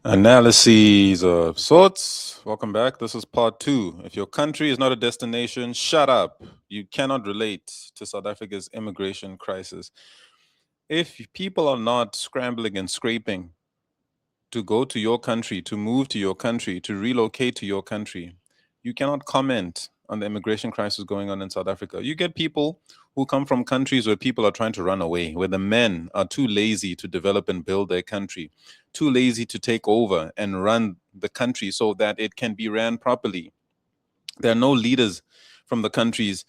Analyses of sorts. Welcome back. This is part two. If your country is not a destination, shut up. You cannot relate to South Africa's immigration crisis. If people are not scrambling and scraping to go to your country, to move to your country, to relocate to your country, you cannot comment on the immigration crisis going on in South Africa. You get people who come from countries where people are trying to run away, where the men are too lazy to develop and build their country, too lazy to take over and run the country so that it can be ran properly. There are no leaders from the countries,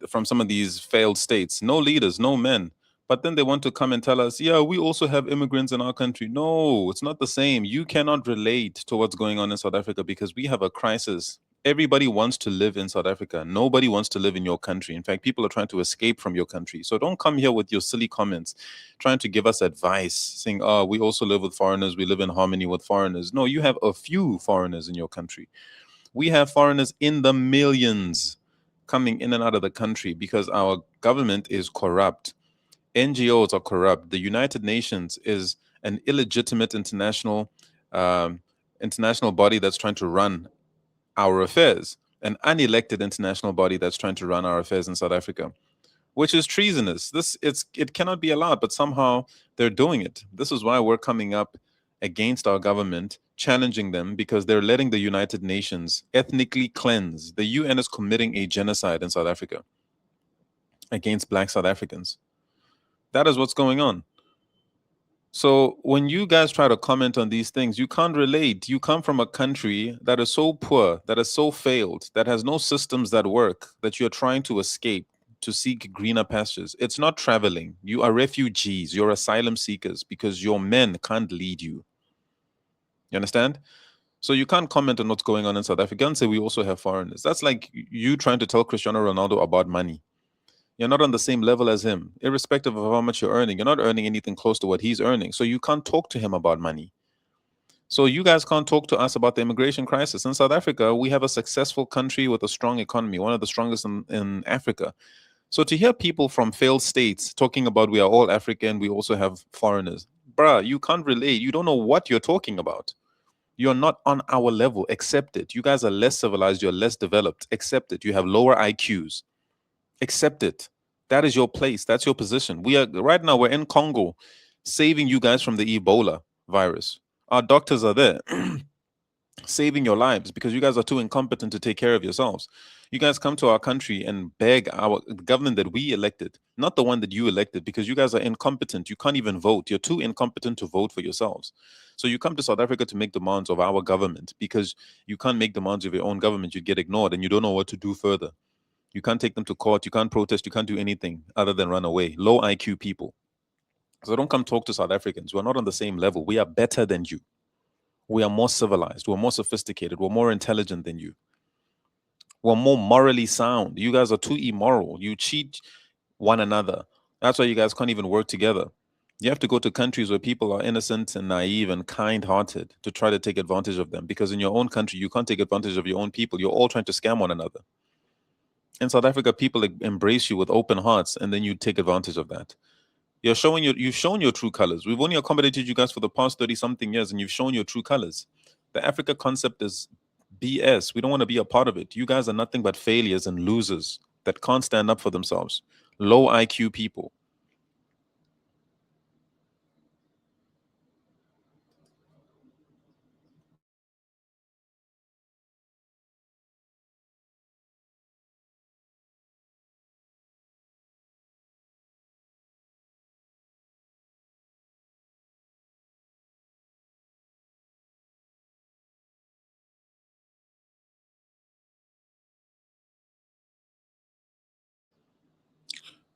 from some of these failed states, no leaders, no men. But then they want to come and tell us, yeah, we also have immigrants in our country. No, it's not the same. You cannot relate to what's going on in South Africa because we have a crisis. Everybody wants to live in South Africa. Nobody wants to live in your country. In fact, people are trying to escape from your country. So don't come here with your silly comments, trying to give us advice, saying, oh, we also live with foreigners. We live in harmony with foreigners. No, you have a few foreigners in your country. We have foreigners in the millions coming in and out of the country because our government is corrupt. NGOs are corrupt. The United Nations is an illegitimate um, international body that's trying to run our affairs, an unelected international body that's trying to run our affairs in South Africa, which is treasonous. It cannot be allowed, but somehow they're doing it. This is why we're coming up against our government, challenging them because they're letting the United Nations ethnically cleanse. The UN is committing a genocide in South Africa against Black South Africans. That is what's going on. So when you guys try to comment on these things, you can't relate. You come from a country that is so poor, that is so failed, that has no systems that work, that you're trying to escape to seek greener pastures. It's not traveling. You are refugees. You're asylum seekers because your men can't lead you. You understand? So you can't comment on what's going on in South Africa and say we also have foreigners. That's like you trying to tell Cristiano Ronaldo about money. You're not on the same level as him, irrespective of how much you're earning. You're not earning anything close to what he's earning. So you can't talk to him about money. So you guys can't talk to us about the immigration crisis. In South Africa, we have a successful country with a strong economy, one of the strongest in Africa. So to hear people from failed states talking about we are all African, we also have foreigners, bruh, you can't relate. You don't know what you're talking about. You're not on our level. Accept it. You guys are less civilized. You're less developed. Accept it. You have lower IQs. Accept it. That is your place. That's your position. We are right now, we're in Congo saving you guys from the Ebola virus. Our doctors are there saving your lives because you guys are too incompetent to take care of yourselves. You guys come to our country and beg our government that we elected, not the one that you elected, because you guys are incompetent. You can't even vote. You're too incompetent to vote for yourselves. So you come to South Africa to make demands of our government because you can't make demands of your own government. You get ignored and you don't know what to do further. You can't take them to court. You can't protest. You can't do anything other than run away. Low IQ people. So don't come talk to South Africans. We're not on the same level. We are better than you. We are more civilized. We're more sophisticated. We're more intelligent than you. We're more morally sound. You guys are too immoral. You cheat one another. That's why you guys can't even work together. You have to go to countries where people are innocent and naive and kind hearted to try to take advantage of them. Because in your own country, you can't take advantage of your own people. You're all trying to scam one another. In South Africa, people embrace you with open hearts and then you take advantage of that. You've shown your true colors. We've only accommodated you guys for the past 30 something years and you've shown your true colors. The Africa concept is BS. We don't want to be a part of it. You guys are nothing but failures and losers that can't stand up for themselves. Low IQ people.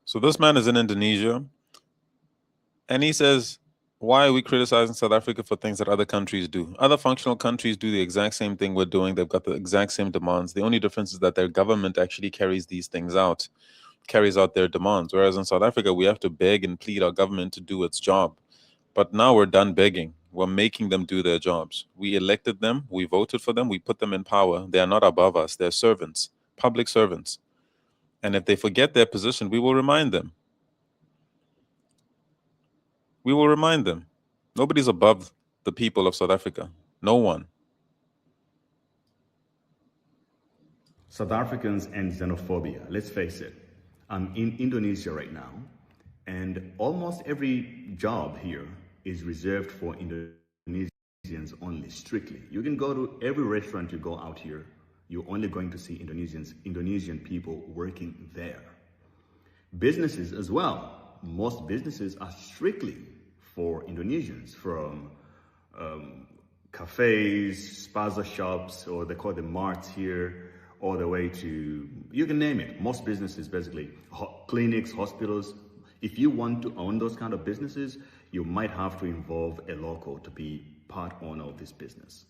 So this man is in Indonesia and he says, why are we criticizing South Africa for things that other countries do? Other functional countries do the exact same thing we're doing. They've got the exact same demands. The only difference is that their government actually carries these things out, carries out their demands. Whereas in South Africa, we have to beg and plead our government to do its job. But now we're done begging. We're making them do their jobs. We elected them. We voted for them. We put them in power. They are not above us. They're servants, public servants. And if they forget their position, we will remind them. We will remind them. Nobody's above the people of South Africa. No one. South Africans and xenophobia. Let's face it. I'm in Indonesia right now, and almost every job here is reserved for Indonesians only, strictly. You can go to every restaurant you go out here, you're only going to see Indonesian people working there. Businesses as well. Most businesses are strictly for Indonesians, from um, cafes, spaza shops, or they call them marts here, all the way to, you can name it. Most businesses, basically, clinics, hospitals. If you want to own those kind of businesses, you might have to involve a local to be part owner of this business.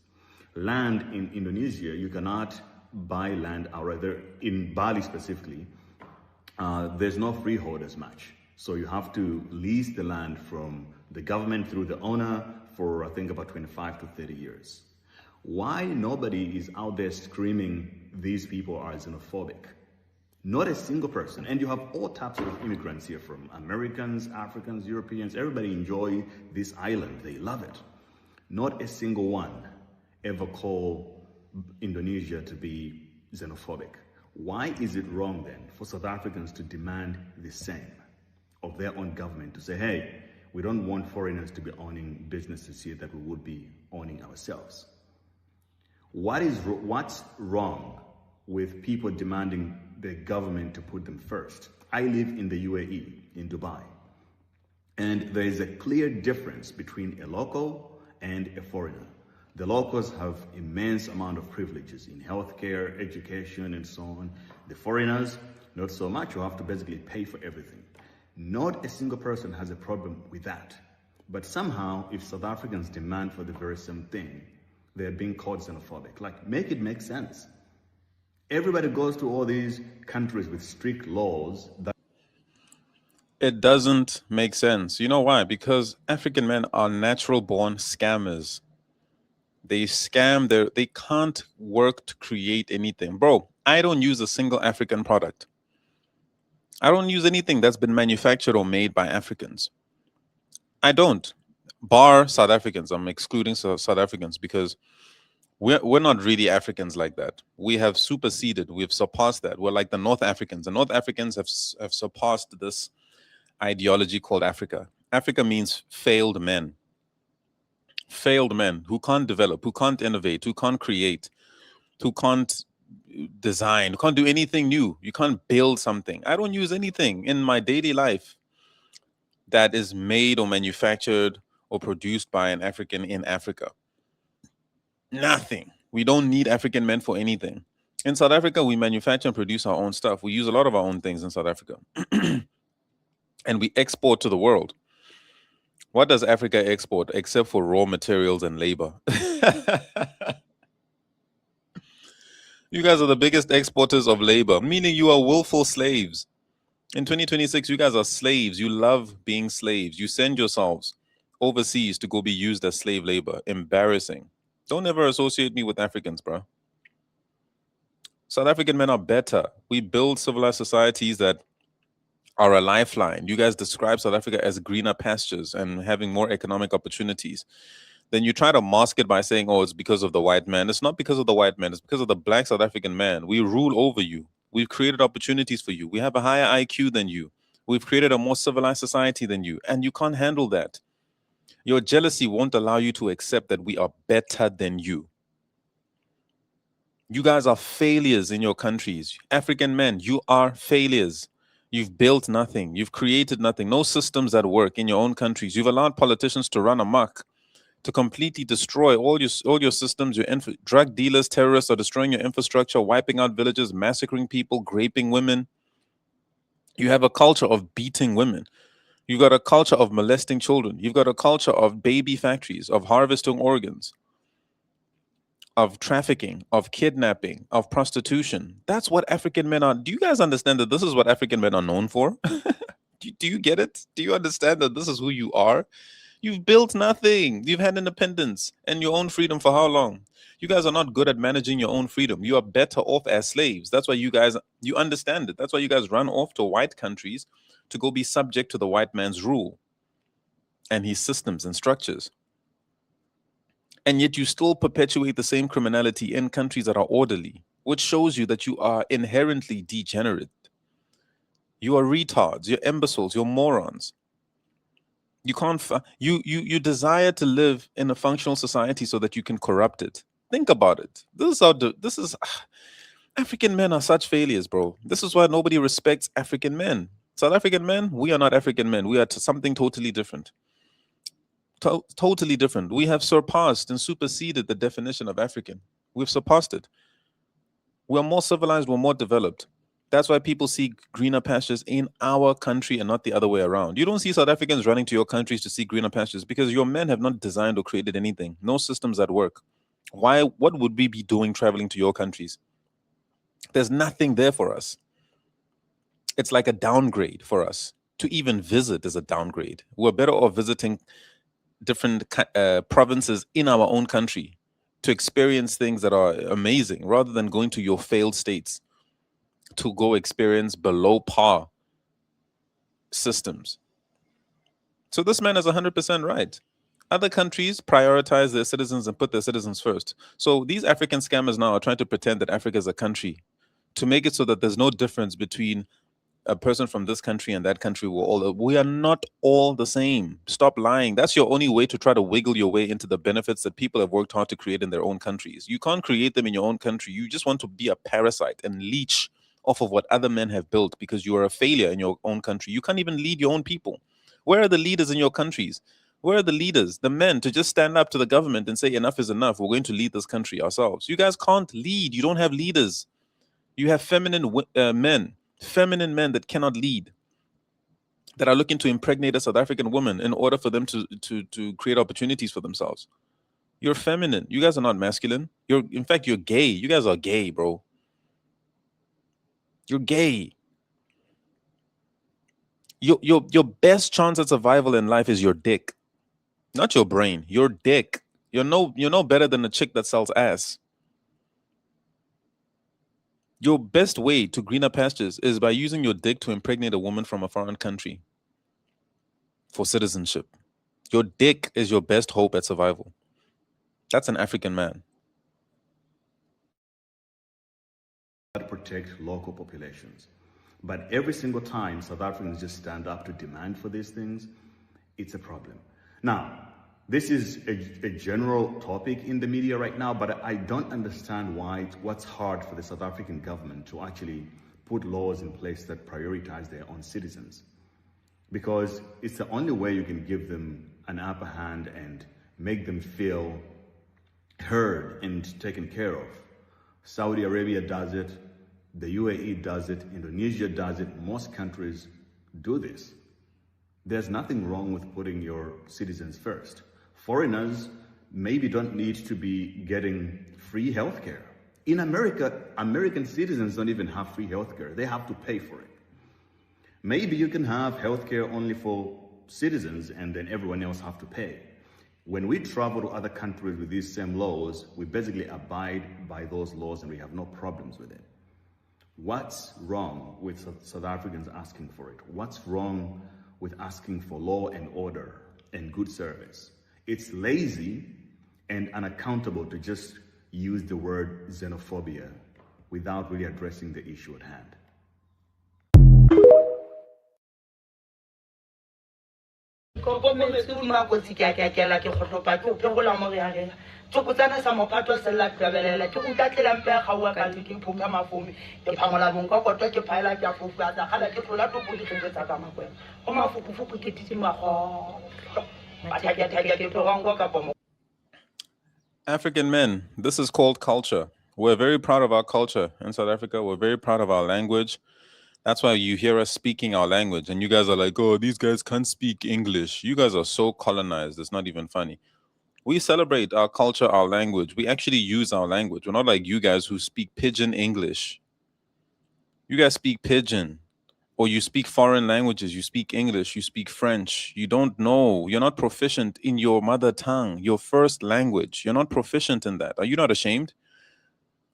Land in Indonesia, you cannot buy land outright. In Bali specifically, there's no freehold as much. So you have to lease the land from the government through the owner for, I think, about 25 to 30 years. Why nobody is out there screaming these people are xenophobic? Not a single person. And you have all types of immigrants here, from Americans, Africans, Europeans. Everybody enjoy this island. They love it. Not a single one ever call Indonesia to be xenophobic. Why is it wrong then for South Africans to demand the same of their own government, to say, hey, we don't want foreigners to be owning businesses here that we would be owning ourselves? What's wrong with people demanding the government to put them first? I live in the UAE, in Dubai, and there is a clear difference between a local and a foreigner. The locals have immense amount of privileges in healthcare, education, and so on. The foreigners, not so much. You have to basically pay for everything. Not a single person has a problem with that. But somehow, if South Africans demand for the very same thing, they're being called xenophobic. Like, make it make sense. Everybody goes to all these countries with strict laws that It doesn't make sense. You know why? Because African men are natural born scammers. They scam they can't work to create anything. Bro, I don't use a single African product. I don't use anything that's been manufactured or made by Africans. I don't. Bar South Africans. I'm excluding South Africans because we're not really Africans like that. We have superseded, we've surpassed that. We're like the North Africans. The North Africans have surpassed this ideology called Africa. Africa means failed men. Failed men who can't develop, who can't innovate, who can't create, who can't design, who can't do anything new. You can't build something. I don't use anything in my daily life that is made or manufactured or produced by an African in Africa. Nothing. We don't need African men for anything. In South Africa, we manufacture and produce our own stuff. We use a lot of our own things in South Africa. And we export to the world. What does Africa export except for raw materials and labor? You guys are the biggest exporters of labor, meaning you are willful slaves. In 2026, you guys are slaves. You love being slaves. You send yourselves overseas to go be used as slave labor. Embarrassing. Don't ever associate me with Africans, bro. South African men are better. We build civilized societies that are a lifeline. You guys describe South Africa as greener pastures and having more economic opportunities. Then you try to mask it by saying, oh, it's because of the white man. It's not because of the white man. It's because of the black South African man. We rule over you. We've created opportunities for you. We have a higher IQ than you. We've created a more civilized society than you. And you can't handle that. Your jealousy won't allow you to accept that we are better than you. You guys are failures in your countries. African men, you are failures. You've built nothing. You've created nothing. No systems that work in your own countries. You've allowed politicians to run amok, to completely destroy all your systems. Your drug dealers, terrorists are destroying your infrastructure, wiping out villages, massacring people, raping women. You have a culture of beating women. You've got a culture of molesting children. You've got a culture of baby factories, of harvesting organs, of trafficking, of kidnapping, of prostitution. That's what African men are. Do you guys understand that this is what African men are known for? Do you get it? Do you understand that this is who you are? You've built nothing. You've had independence and your own freedom for how long? You guys are not good at managing your own freedom. You are better off as slaves. That's why you understand it. That's why you guys run off to white countries to go be subject to the white man's rule and his systems and structures. And yet you still perpetuate the same criminality in countries that are orderly, which shows you that you are inherently degenerate. You are retards, you're imbeciles, you're morons. You can't you desire to live in a functional society so that you can corrupt it. Think about it. This is African men are such failures, bro. This is why nobody respects African men. South African men, we are not African men. We are something totally different. Totally different. We have surpassed and superseded the definition of African. We've surpassed it. We're more civilized, we're more developed. That's why people see greener pastures in our country and not the other way around. You don't see South Africans running to your countries to see greener pastures because your men have not designed or created anything. No systems at work. Why? What would we be doing traveling to your countries? There's nothing there for us. It's like a downgrade for us. To even visit is a downgrade. We're better off visiting different provinces in our own country to experience things that are amazing rather than going to your failed states to go experience below par systems. So this man is 100% right. Other countries prioritize their citizens and put their citizens first. So these African scammers now are trying to pretend that Africa is a country to make it so that there's no difference between a person from this country and that country. We are not all the same. Stop lying. That's your only way to try to wiggle your way into the benefits that people have worked hard to create in their own countries. You can't create them in your own country. You just want to be a parasite and leech off of what other men have built because you are a failure in your own country. You can't even lead your own people. Where are the leaders in your countries? Where are the leaders, the men, to just stand up to the government and say enough is enough? We're going to lead this country ourselves. You guys can't lead. You don't have leaders. You have men, feminine men that cannot lead, that are looking to impregnate a South African woman in order for them to create opportunities for themselves. You're feminine. You guys are not masculine. In fact, you're gay. You guys are gay, bro. You're gay. Your best chance at survival in life is your dick, not your brain. Your dick. You're no better than a chick that sells ass. Your best way to greener pastures is by using your dick to impregnate a woman from a foreign country for citizenship. Your dick is your best hope at survival. That's an African man. That protect local populations. But every single time South Africans just stand up to demand for these things, it's a problem. Now, this is a general topic in the media right now, but I don't understand what's hard for the South African government to actually put laws in place that prioritize their own citizens. Because it's the only way you can give them an upper hand and make them feel heard and taken care of. Saudi Arabia does it, the UAE does it, Indonesia does it, most countries do this. There's nothing wrong with putting your citizens first. Foreigners maybe don't need to be getting free healthcare. In America, American citizens don't even have free healthcare. They have to pay for it. Maybe you can have healthcare only for citizens and then everyone else have to pay. When we travel to other countries with these same laws, we basically abide by those laws and we have no problems with it. What's wrong with South Africans asking for it? What's wrong with asking for law and order and good service? It's lazy and unaccountable to just use the word xenophobia without really addressing the issue at hand. Tsokotsana sa mopato sella tlabelela ke go tatlela mpe ga wa ka ke phuka mafomi ke phamola bonka koto ke phaela ke afofa tsa gala ke tlola topo di tsetsa ka makwena go mafukufuku ke titse mago mataka ke tlogango ka pomo. African men, this is called culture. We're very proud of our culture in South Africa. We're very proud of our language. That's why you hear us speaking our language. And you guys are like, oh, these guys can't speak English. You guys are so colonized. It's not even funny. We celebrate our culture, our language. We actually use our language. We're not like you guys who speak pidgin English. You guys speak pidgin, or you speak foreign languages. You speak English, you speak French. You don't know. You're not proficient in your mother tongue, your first language. You're not proficient in that. Are you not ashamed?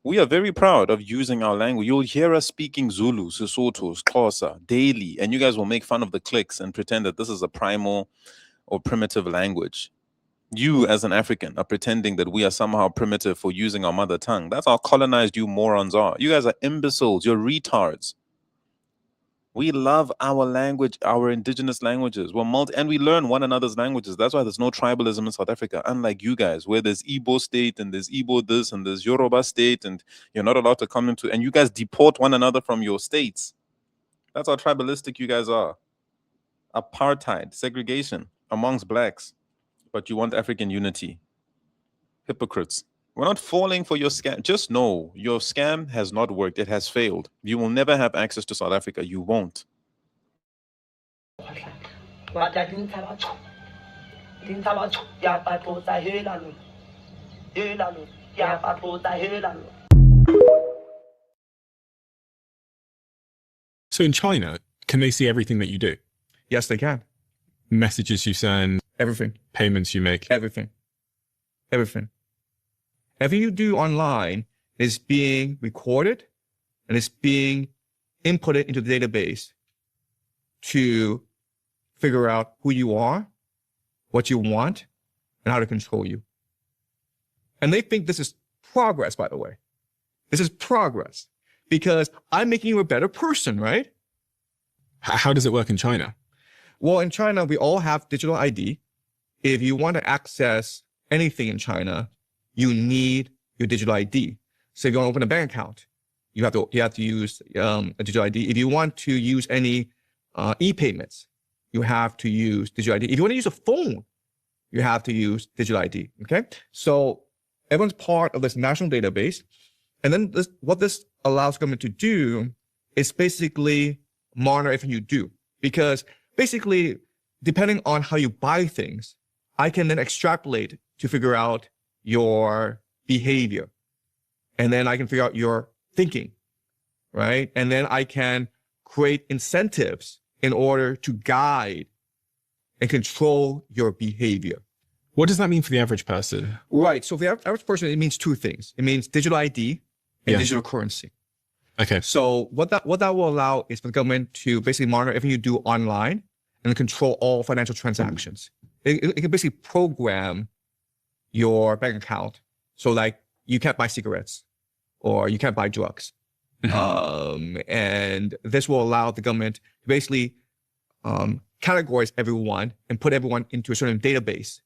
We are very proud of using our language. You'll hear us speaking Zulu, Sesotho, Xhosa daily, and you guys will make fun of the clicks and pretend that this is a primal or primitive language. You, as an African, are pretending that we are somehow primitive for using our mother tongue. That's how colonized you morons are. You guys are imbeciles. You're retards. We love our language, our indigenous languages. And we learn one another's languages. That's why there's no tribalism in South Africa, unlike you guys, where there's Igbo state and there's Igbo this and there's Yoruba state, and you're not allowed to come into, and you guys deport one another from your states. That's how tribalistic you guys are. Apartheid, segregation amongst blacks. But you want African unity. Hypocrites. We're not falling for your scam. Just know your scam has not worked. It has failed. You will never have access to South Africa. You won't. So in China, can they see everything that you do? Yes, they can. Messages you send, Everything. payments you make. Everything. Everything. Everything you do online is being recorded and it's being inputted into the database to figure out who you are, what you want, and how to control you. And they think this is progress, by the way. This is progress because I'm making you a better person, right? How does it work in China? Well, in China, we all have digital ID. If you want to access anything in China, you need your digital ID. So if you want to open a bank account, you have to use a digital ID. If you want to use any e-payments, you have to use digital ID. If you want to use a phone, you have to use digital ID. Okay, so everyone's part of this national database, and then what this allows government to do is basically monitor everything you do, because basically, depending on how you buy things, I can then extrapolate to figure out your behavior. And then I can figure out your thinking, right? And then I can create incentives in order to guide and control your behavior. What does that mean for the average person? Right. So for the average person, it means two things. It means digital ID and Yeah. digital currency. Okay. So what that will allow is for the government to basically monitor everything you do online and control all financial transactions. It can basically program your bank account. So like you can't buy cigarettes or you can't buy drugs. And this will allow the government to basically categorize everyone and put everyone into a certain database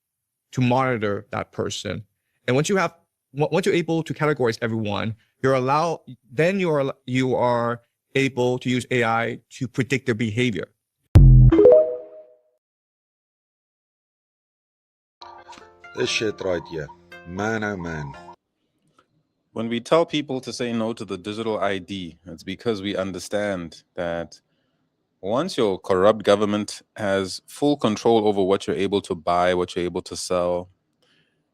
to monitor that person. And once you're able to categorize everyone, you are able to use AI to predict their behavior. This shit right here. Man, oh man. When we tell people to say no to the digital ID, it's because we understand that once your corrupt government has full control over what you're able to buy, what you're able to sell,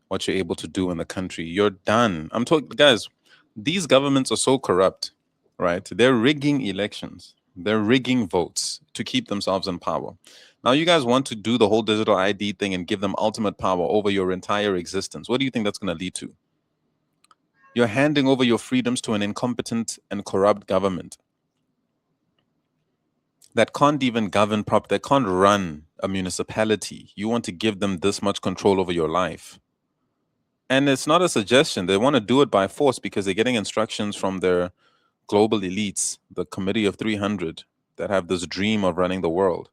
what you're able to do in the country, you're done. I'm talking, guys, these governments are so corrupt, right? They're rigging elections. They're rigging votes to keep themselves in power. Now, you guys want to do the whole digital ID thing and give them ultimate power over your entire existence. What do you think that's going to lead to? You're handing over your freedoms to an incompetent and corrupt government that can't even govern properly, that can't run a municipality. You want to give them this much control over your life. And it's not a suggestion. They want to do it by force because they're getting instructions from their global elites, the Committee of 300, that have this dream of running the world.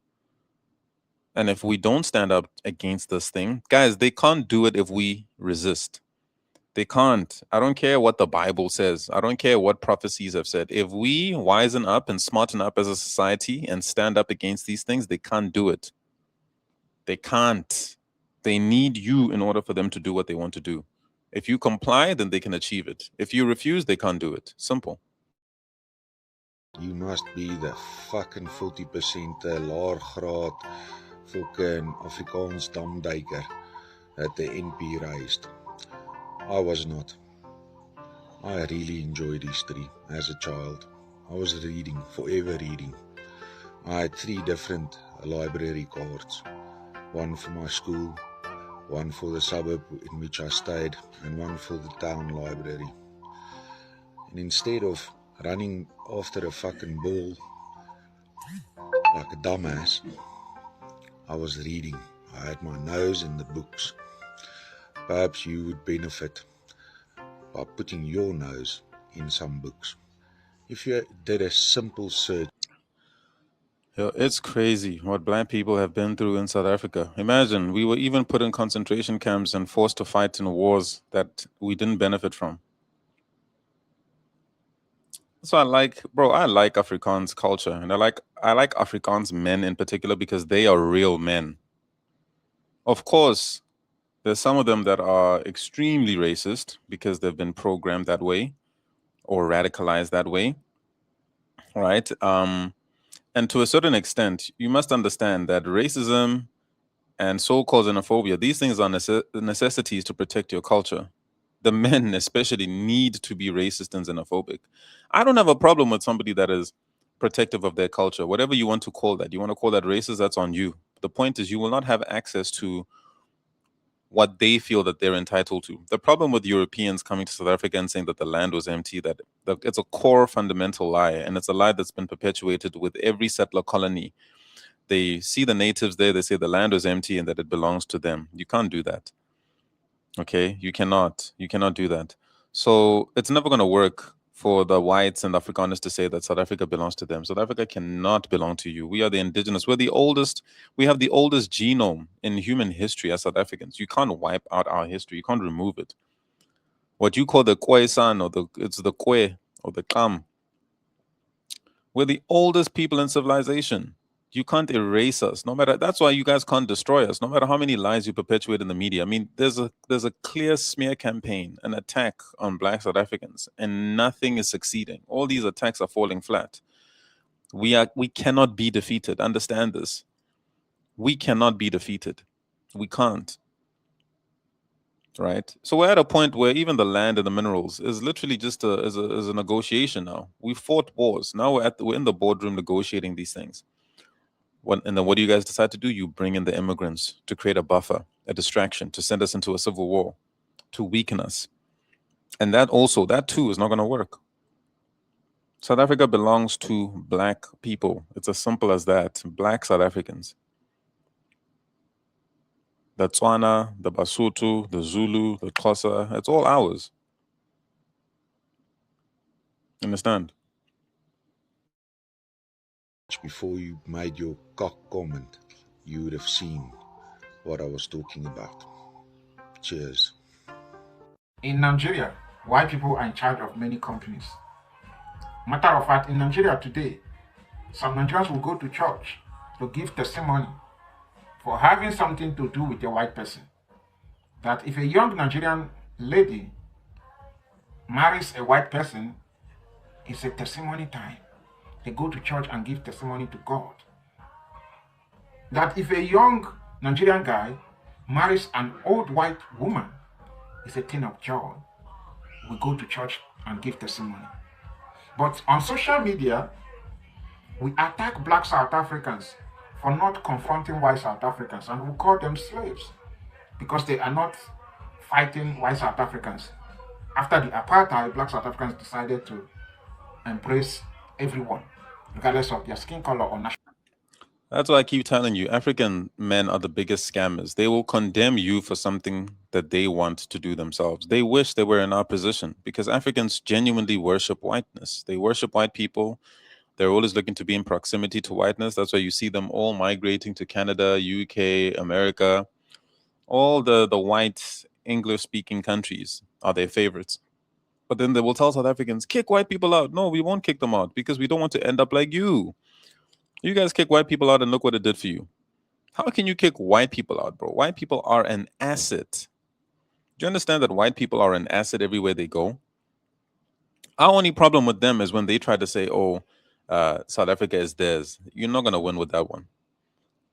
And if we don't stand up against this thing, guys, they can't do it if we resist. They can't. I don't care what the Bible says. I don't care what prophecies have said. If we wisen up and smarten up as a society and stand up against these things, they can't do it. They can't. They need you in order for them to do what they want to do. If you comply, then they can achieve it. If you refuse, they can't do it. Simple. You must be the fucking 40% laer graad fucking Afrikaans damduiker that the NP raised. I was not. I really enjoyed history as a child. I was reading, forever reading. I had 3 different library cards. One for my school, one for the suburb in which I stayed, and one for the town library. And instead of running after a fucking ball like a dumbass, I was reading. I had my nose in the books. Perhaps you would benefit by putting your nose in some books. If you did a simple search. Yo, it's crazy what black people have been through in South Africa. Imagine we were even put in concentration camps and forced to fight in wars that we didn't benefit from. So I like Afrikaans culture, and I like Afrikaans men in particular because they are real men. Of course, there's some of them that are extremely racist because they've been programmed that way or radicalized that way, right? And to a certain extent, you must understand that racism and so-called xenophobia, these things are necessities to protect your culture. The men especially need to be racist and xenophobic. I don't have a problem with somebody that is protective of their culture, whatever you want to call that. You want to call that racist, that's on you. The point is you will not have access to what they feel that they're entitled to. The problem with Europeans coming to South Africa and saying that the land was empty, that it's a core fundamental lie, and it's a lie that's been perpetuated with every settler colony. They see the natives there, they say the land was empty and that it belongs to them. You can't do that. Okay? You cannot do that. So it's never going to work for the whites and Afrikaners to say that South Africa belongs to them. South Africa cannot belong to you. We are the indigenous. We have the oldest genome in human history as South Africans. You can't wipe out our history. You can't remove it. What you call the Khoisan it's the Kwe or the Kam. We're the oldest people in civilization. You can't erase us. No matter that's why you guys can't destroy us. No matter how many lies you perpetuate in the media. I mean, there's a clear smear campaign, an attack on Black South Africans, and nothing is succeeding. All these attacks are falling flat. We cannot be defeated. Understand this. We cannot be defeated. We can't. Right. So we're at a point where even the land and the minerals is literally just a negotiation now. We fought wars. Now we're in the boardroom negotiating these things. And then what do you guys decide to do? You bring in the immigrants to create a buffer, a distraction, to send us into a civil war, to weaken us. And that too is not going to work. South Africa belongs to Black people. It's as simple as that. Black South Africans. The Tswana, the Basotho, the Zulu, the Xhosa, it's all ours. Understand? Before you made your cock comment, you would have seen what I was talking about. Cheers. In Nigeria, white people are in charge of many companies. Matter of fact, in Nigeria today, some Nigerians will go to church to give testimony for having something to do with a white person. That if a young Nigerian lady marries a white person, it's a testimony time. They go to church and give testimony to God. That if a young Nigerian guy marries an old white woman, it's a thing of joy. We go to church and give testimony. But on social media, we attack Black South Africans for not confronting white South Africans, and we call them slaves because they are not fighting white South Africans. After the apartheid, Black South Africans decided to embrace everyone, regardless of their skin color or nationality. That's why I keep telling you, African men are the biggest scammers. They will condemn you for something that they want to do themselves. They wish they were in our position because Africans genuinely worship whiteness. They worship white people. They're always looking to be in proximity to whiteness. That's why you see them all migrating to Canada, UK, America. All the white English-speaking countries are their favorites. But then they will tell South Africans, kick white people out. No, we won't kick them out because we don't want to end up like you. You guys kick white people out and look what it did for you. How can you kick white people out, bro? White people are an asset. Do you understand that white people are an asset everywhere they go? Our only problem with them is when they try to say, oh, South Africa is theirs. You're not going to win with that one.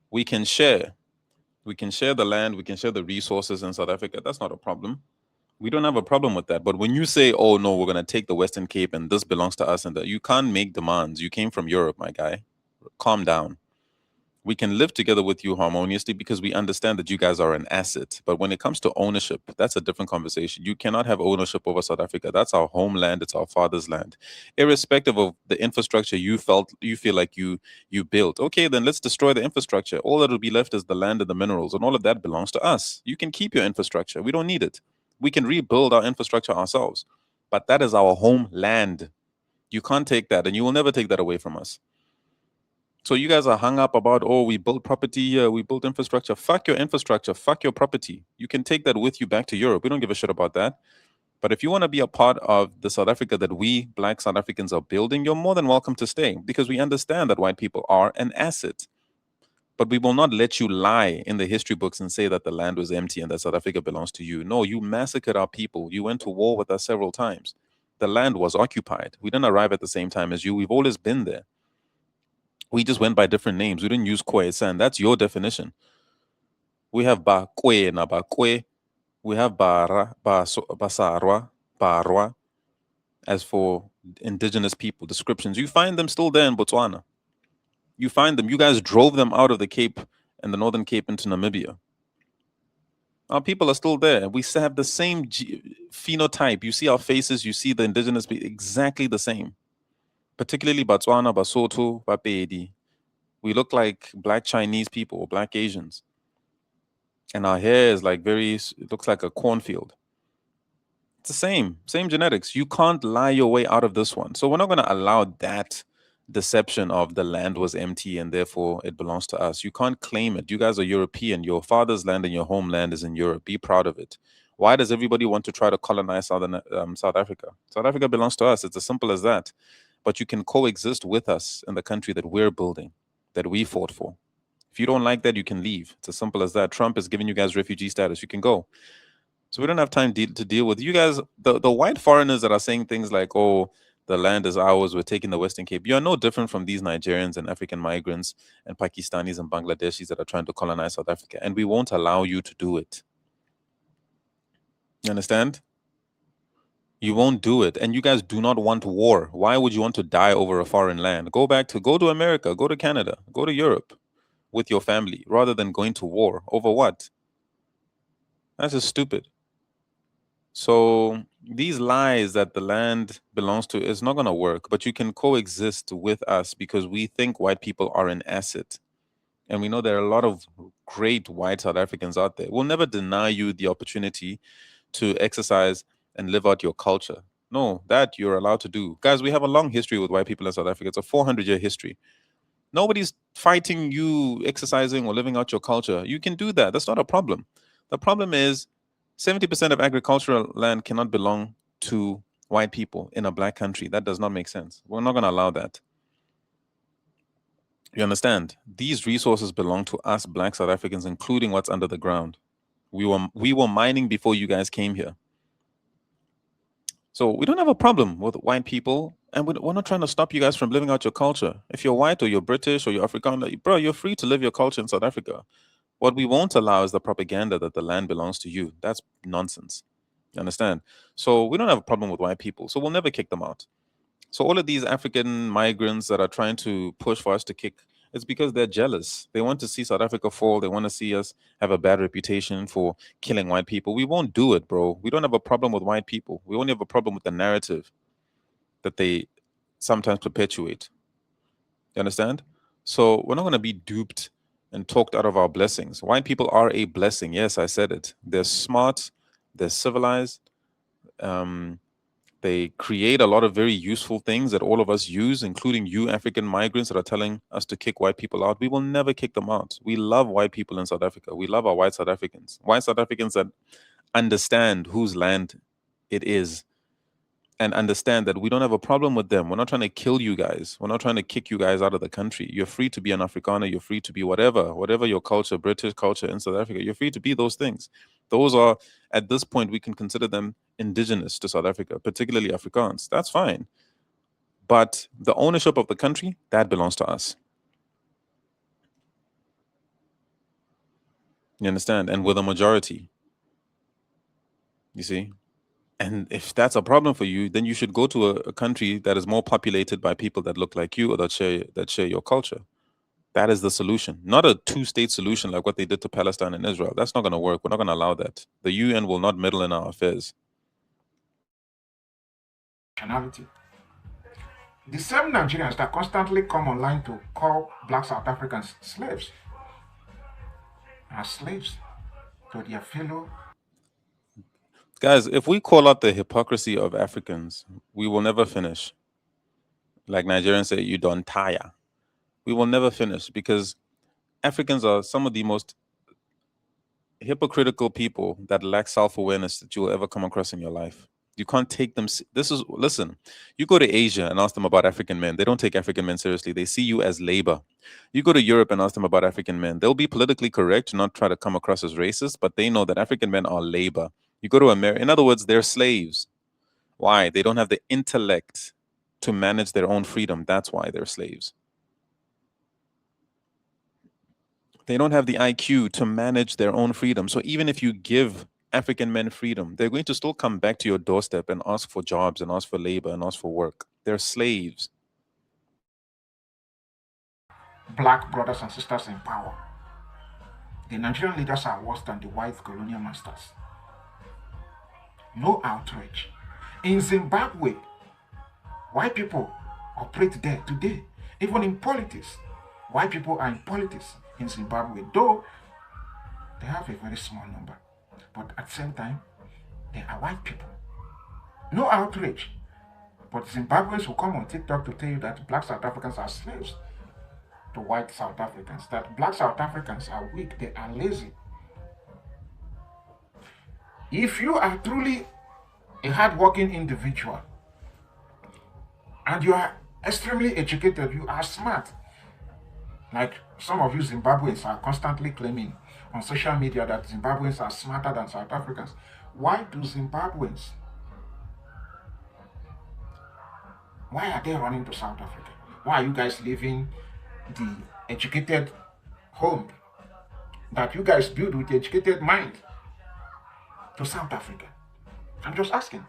We can share. We can share the land. We can share the resources in South Africa. That's not a problem. We don't have a problem with that. But when you say, oh, no, we're going to take the Western Cape and this belongs to us, and that, you can't make demands. You came from Europe, my guy. Calm down. We can live together with you harmoniously because we understand that you guys are an asset. But when it comes to ownership, that's a different conversation. You cannot have ownership over South Africa. That's our homeland. It's our father's land. Irrespective of the infrastructure you feel like you built. Okay, then let's destroy the infrastructure. All that will be left is the land and the minerals, and all of that belongs to us. You can keep your infrastructure. We don't need it. We can rebuild our infrastructure ourselves. But that is our homeland. You can't take that, and you will never take that away from us. So you guys are hung up about, oh, we built property here, we built infrastructure. Fuck your infrastructure, fuck your property. You can take that with you back to Europe. We don't give a shit about that. But if you want to be a part of the South Africa that we Black South Africans are building, you're more than welcome to stay because we understand that white people are an asset. But we will not let you lie in the history books and say that the land was empty and that South Africa belongs to you. No, you massacred our people. You went to war with us several times. The land was occupied. We didn't arrive at the same time as you. We've always been there. We just went by different names. We didn't use Kwe San. That's your definition. We have Ba Kwe na Ba Kwe. We have Basarwa, Barwa. As for indigenous people descriptions, you find them still there in Botswana. You find them. You guys drove them out of the Cape and the Northern Cape into Namibia. Our people are still there. We still have the same phenotype. You see our faces. You see the indigenous people exactly the same. Particularly Botswana, Basotho, Bapedi. We look like Black Chinese people or Black Asians. And our hair is like it looks like a cornfield. It's the same genetics. You can't lie your way out of this one. So we're not going to allow that deception of the land was empty and therefore it belongs to us. You can't claim it. You guys are European. Your father's land and your homeland is in Europe. Be proud of it. Why does everybody want to try to colonize South Africa? South Africa belongs to us. It's as simple as that. But you can coexist with us in the country that we're building, that we fought for. If you don't like that, you can leave. It's as simple as that. Trump is giving you guys refugee status. You can go. So we don't have time to deal with you guys. The white foreigners that are saying things like, oh, the land is ours, we're taking the Western Cape. You are no different from these Nigerians and African migrants and Pakistanis and Bangladeshis that are trying to colonize South Africa. And we won't allow you to do it. You understand? You won't do it. And you guys do not want war. Why would you want to die over a foreign land? Go to America, go to Canada, go to Europe with your family rather than going to war. Over what? That's just stupid. So these lies that the land belongs to is not going to work, but you can coexist with us because we think white people are an asset. And we know there are a lot of great white South Africans out there. We'll never deny you the opportunity to exercise and live out your culture. No, that you're allowed to do. Guys, we have a long history with white people in South Africa. It's a 400-year history. Nobody's fighting you exercising or living out your culture. You can do that. That's not a problem. The problem is 70% of agricultural land cannot belong to white people in a Black country. That does not make sense. We're not going to allow that. You understand? These resources belong to us Black South Africans, including what's under the ground. We were mining before you guys came here. So we don't have a problem with white people, and we're not trying to stop you guys from living out your culture. If you're white or you're British or you're African, bro, you're free to live your culture in South Africa. What we won't allow is the propaganda that the land belongs to you. That's nonsense. You understand? So we don't have a problem with white people. So we'll never kick them out. So all of these African migrants that are trying to push for us to kick, it's because they're jealous. They want to see South Africa fall. They want to see us have a bad reputation for killing white people. We won't do it, bro. We don't have a problem with white people. We only have a problem with the narrative that they sometimes perpetuate. You understand? So we're not going to be duped and talked out of our blessings. White people are a blessing. Yes, I said it. They're smart. They're civilized. They create a lot of very useful things that all of us use, including you African migrants that are telling us to kick white people out. We will never kick them out. We love white people in South Africa. We love our white South Africans. White South Africans that understand whose land it is and understand that we don't have a problem with them. We're not trying to kill you guys. We're not trying to kick you guys out of the country. You're free to be an Afrikaner. You're free to be whatever your culture, British culture in South Africa. You're free to be those things. Those are, at this point, we can consider them indigenous to South Africa, particularly Afrikaans. That's fine. But the ownership of the country, that belongs to us. You understand? And we're the majority. You see? And if that's a problem for you, then you should go to a country that is more populated by people that look like you or that share your culture. That is the solution, not a two-state solution like what they did to Palestine and Israel. That's not going to work. We're not going to allow that. The UN will not meddle in our affairs. Nationality. The same Nigerians that constantly come online to call black South Africans slaves are slaves to their fellow. Guys, if we call out the hypocrisy of Africans, we will never finish. Like Nigerians say, you don't tire. We will never finish because Africans are some of the most hypocritical people that lack self-awareness that you will ever come across in your life. You can't take them. Listen, you go to Asia and ask them about African men. They don't take African men seriously. They see you as labor. You go to Europe and ask them about African men. They'll be politically correct, not try to come across as racist, but they know that African men are labor. You go to America, in other words, they're slaves. Why? They don't have the intellect to manage their own freedom. That's why they're slaves. They don't have the IQ to manage their own freedom. So even if you give African men freedom, they're going to still come back to your doorstep and ask for jobs and ask for labor and ask for work. They're slaves. Black brothers and sisters in power. The Nigerian leaders are worse than the white colonial masters. No outrage. In Zimbabwe, white people operate there today. Even in politics, white people are in politics in Zimbabwe, though they have a very small number. But at the same time, they are white people. No outrage. But Zimbabweans will come on TikTok to tell you that black South Africans are slaves to white South Africans, that black South Africans are weak, they are lazy. If you are truly a hardworking individual and you are extremely educated, you are smart, like some of you Zimbabweans are constantly claiming on social media that Zimbabweans are smarter than South Africans, why are they running to South Africa? Why are you guys leaving the educated home that you guys build with the educated mind to South Africa? I'm just asking.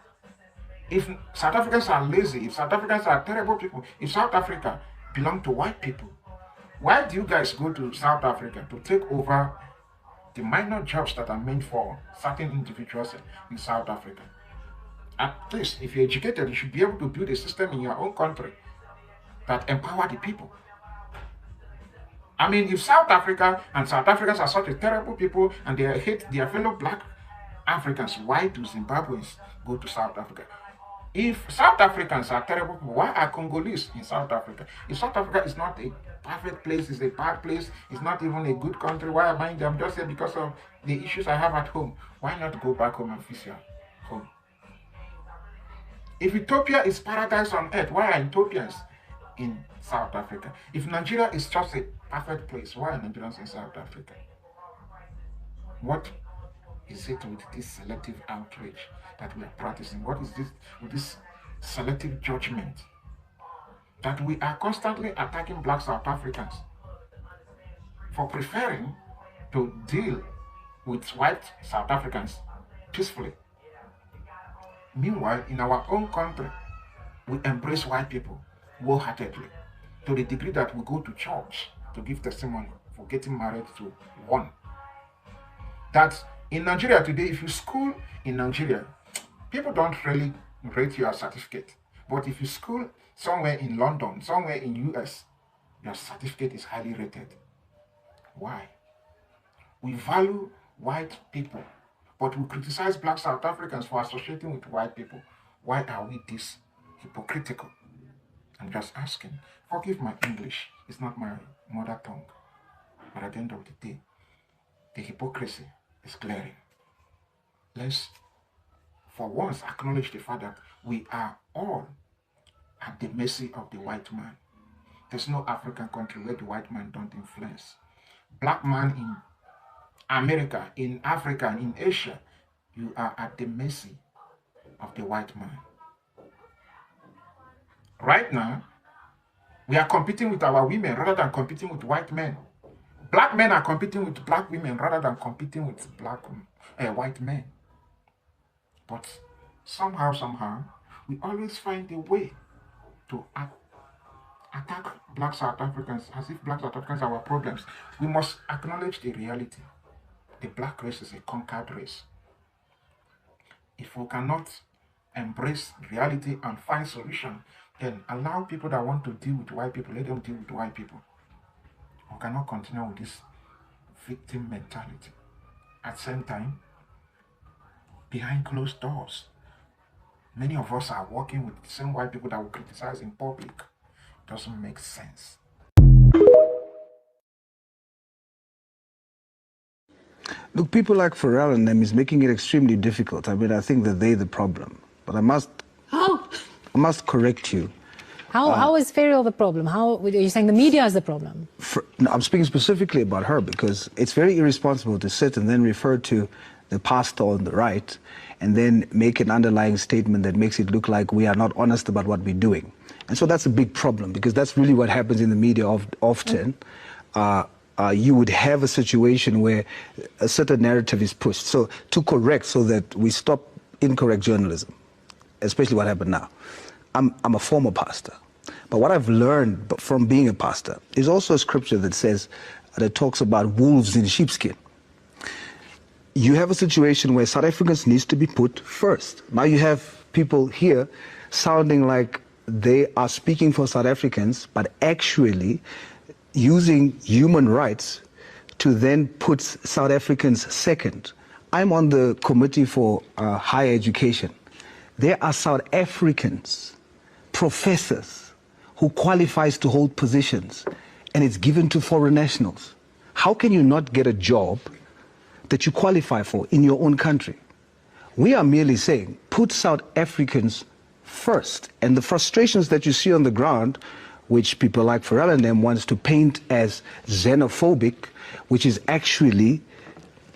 If South Africans are lazy, if South Africans are terrible people, if South Africa belong to white people, why do you guys go to South Africa to take over the minor jobs that are meant for certain individuals in South Africa? At least, if you're educated, you should be able to build a system in your own country that empower the people. I mean, if South Africa and South Africans are such a terrible people and they hate their fellow black Africans, why do Zimbabweans go to South Africa? If South Africans are terrible people, why are Congolese in South Africa? If South Africa is not a perfect place, it's a bad place, it's not even a good country, why am I there? I'm just saying because of the issues I have at home. Why not go back home and fix your home? If Ethiopia is paradise on earth, why are Ethiopians in South Africa? If Nigeria is just a perfect place, why are Nigerians in South Africa? What is it with this selective outrage that we are practicing? What is this with this selective judgment that we are constantly attacking black South Africans for preferring to deal with white South Africans peacefully? Meanwhile, in our own country, we embrace white people wholeheartedly to the degree that we go to church to give testimony for getting married to one. That in Nigeria today, if you school in Nigeria, people don't really rate your certificate. But if you school somewhere in London, somewhere in US, your certificate is highly rated. Why? We value white people, but we criticize black South Africans for associating with white people. Why are we this hypocritical? I'm just asking. Forgive my English. It's not my mother tongue. But at the end of the day, the hypocrisy is glaring. Let's, for once, acknowledge the fact that we are all at the mercy of the white man. There's no African country where the white man don't influence. Black man in America, in Africa, and in Asia, you are at the mercy of the white man. Right now, we are competing with our women rather than competing with white men. Black men are competing with black women rather than competing with white men. But somehow, we always find a way to attack black South Africans as if black South Africans are our problems. We must acknowledge the reality. The black race is a conquered race. If we cannot embrace reality and find solution, then allow people that want to deal with white people, let them deal with white people. We cannot continue with this victim mentality. At the same time, behind closed doors, many of us are working with the same white people that we criticize in public. It doesn't make sense. Look, people like Pharrell and them is making it extremely difficult. I mean, I think that they're the problem. But I must correct you. How is Pharrell the problem? How are you saying the media is the problem? No, I'm speaking specifically about her because it's very irresponsible to sit and then refer to the pastor on the right and then make an underlying statement that makes it look like we are not honest about what we're doing. And so that's a big problem because that's really what happens in the media often. You would have a situation where a certain narrative is pushed. So to correct so that we stop incorrect journalism, especially what happened now. I'm a former pastor. But what I've learned from being a pastor is also a scripture that talks about wolves in sheepskin. You have a situation where South Africans needs to be put first. Now you have people here sounding like they are speaking for South Africans, but actually using human rights to then put South Africans second. I'm on the committee for higher education. There are South Africans, professors, who qualifies to hold positions, and it's given to foreign nationals. How can you not get a job that you qualify for in your own country? We are merely saying, put South Africans first. And the frustrations that you see on the ground, which people like Pharrell and them wants to paint as xenophobic, which is actually,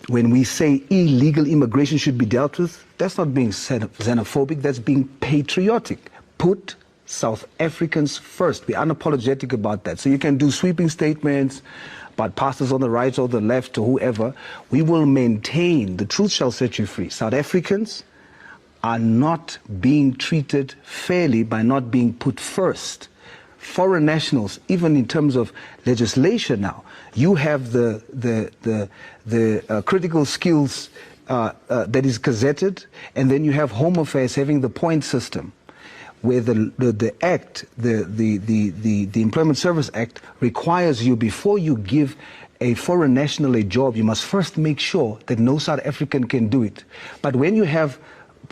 when we say illegal immigration should be dealt with, that's not being xenophobic, that's being patriotic. Put South Africans first. Be unapologetic about that. So you can do sweeping statements about pastors on the right or the left or whoever. We will maintain, the truth shall set you free. South Africans are not being treated fairly by not being put first. Foreign nationals, even in terms of legislation now, you have the critical skills that is gazetted, and then you have Home Affairs having the point system, where the Act, the Employment Service Act requires you, before you give a foreign national a job, you must first make sure that no South African can do it. But when you have,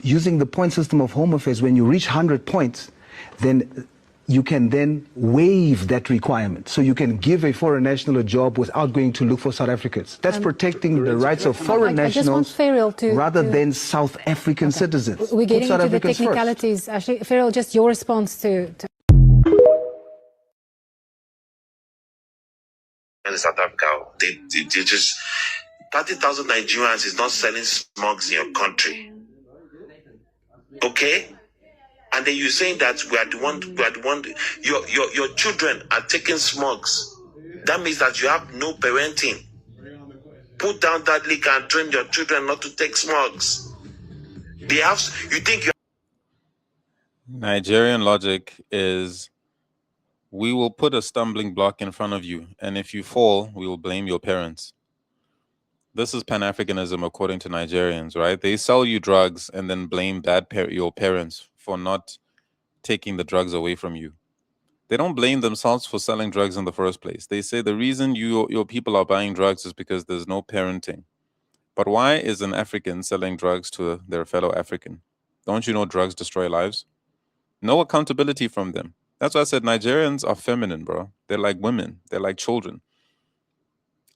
using the point system of Home Affairs, when you reach 100 points, then you can then waive that requirement. So you can give a foreign national a job without going to look for South Africans. That's protecting the rights of foreign nationals rather than South African citizens. We're getting South into the Africans technicalities. Actually, Pharrell, just your response to in South Africa, they just 30,000 Nigerians is not selling smugs in your country. Okay? And then you're saying that we are the one, your children are taking smugs. That means that you have no parenting. Put down that liquor and train your children not to take smugs. They have, you think you Nigerian logic is, we will put a stumbling block in front of you, and if you fall, we will blame your parents. This is Pan-Africanism according to Nigerians, right? They sell you drugs and then blame your parents for not taking the drugs away from you. They don't blame themselves for selling drugs in the first place. They say the reason your people are buying drugs is because there's no parenting. But why is an African selling drugs to their fellow African? Don't you know drugs destroy lives? No accountability from them. That's why I said Nigerians are feminine, bro. They're like women. They're like children.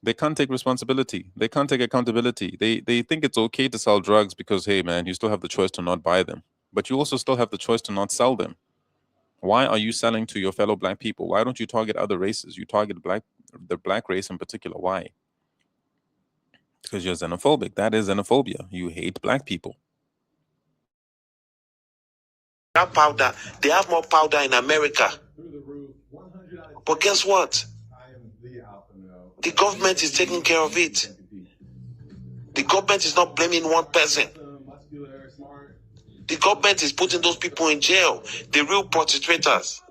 They can't take responsibility. They can't take accountability. They think it's okay to sell drugs because, hey, man, you still have the choice to not buy them. But you also still have the choice to not sell them. Why are you selling to your fellow black people? Why don't you target other races? You target the black race in particular. Why? Because you're xenophobic. That is xenophobia. You hate black people. have powder, they have more powder in America. But guess what? The government is taking care of it. The government is not blaming one person. The government is putting those people in jail, the real perpetrators.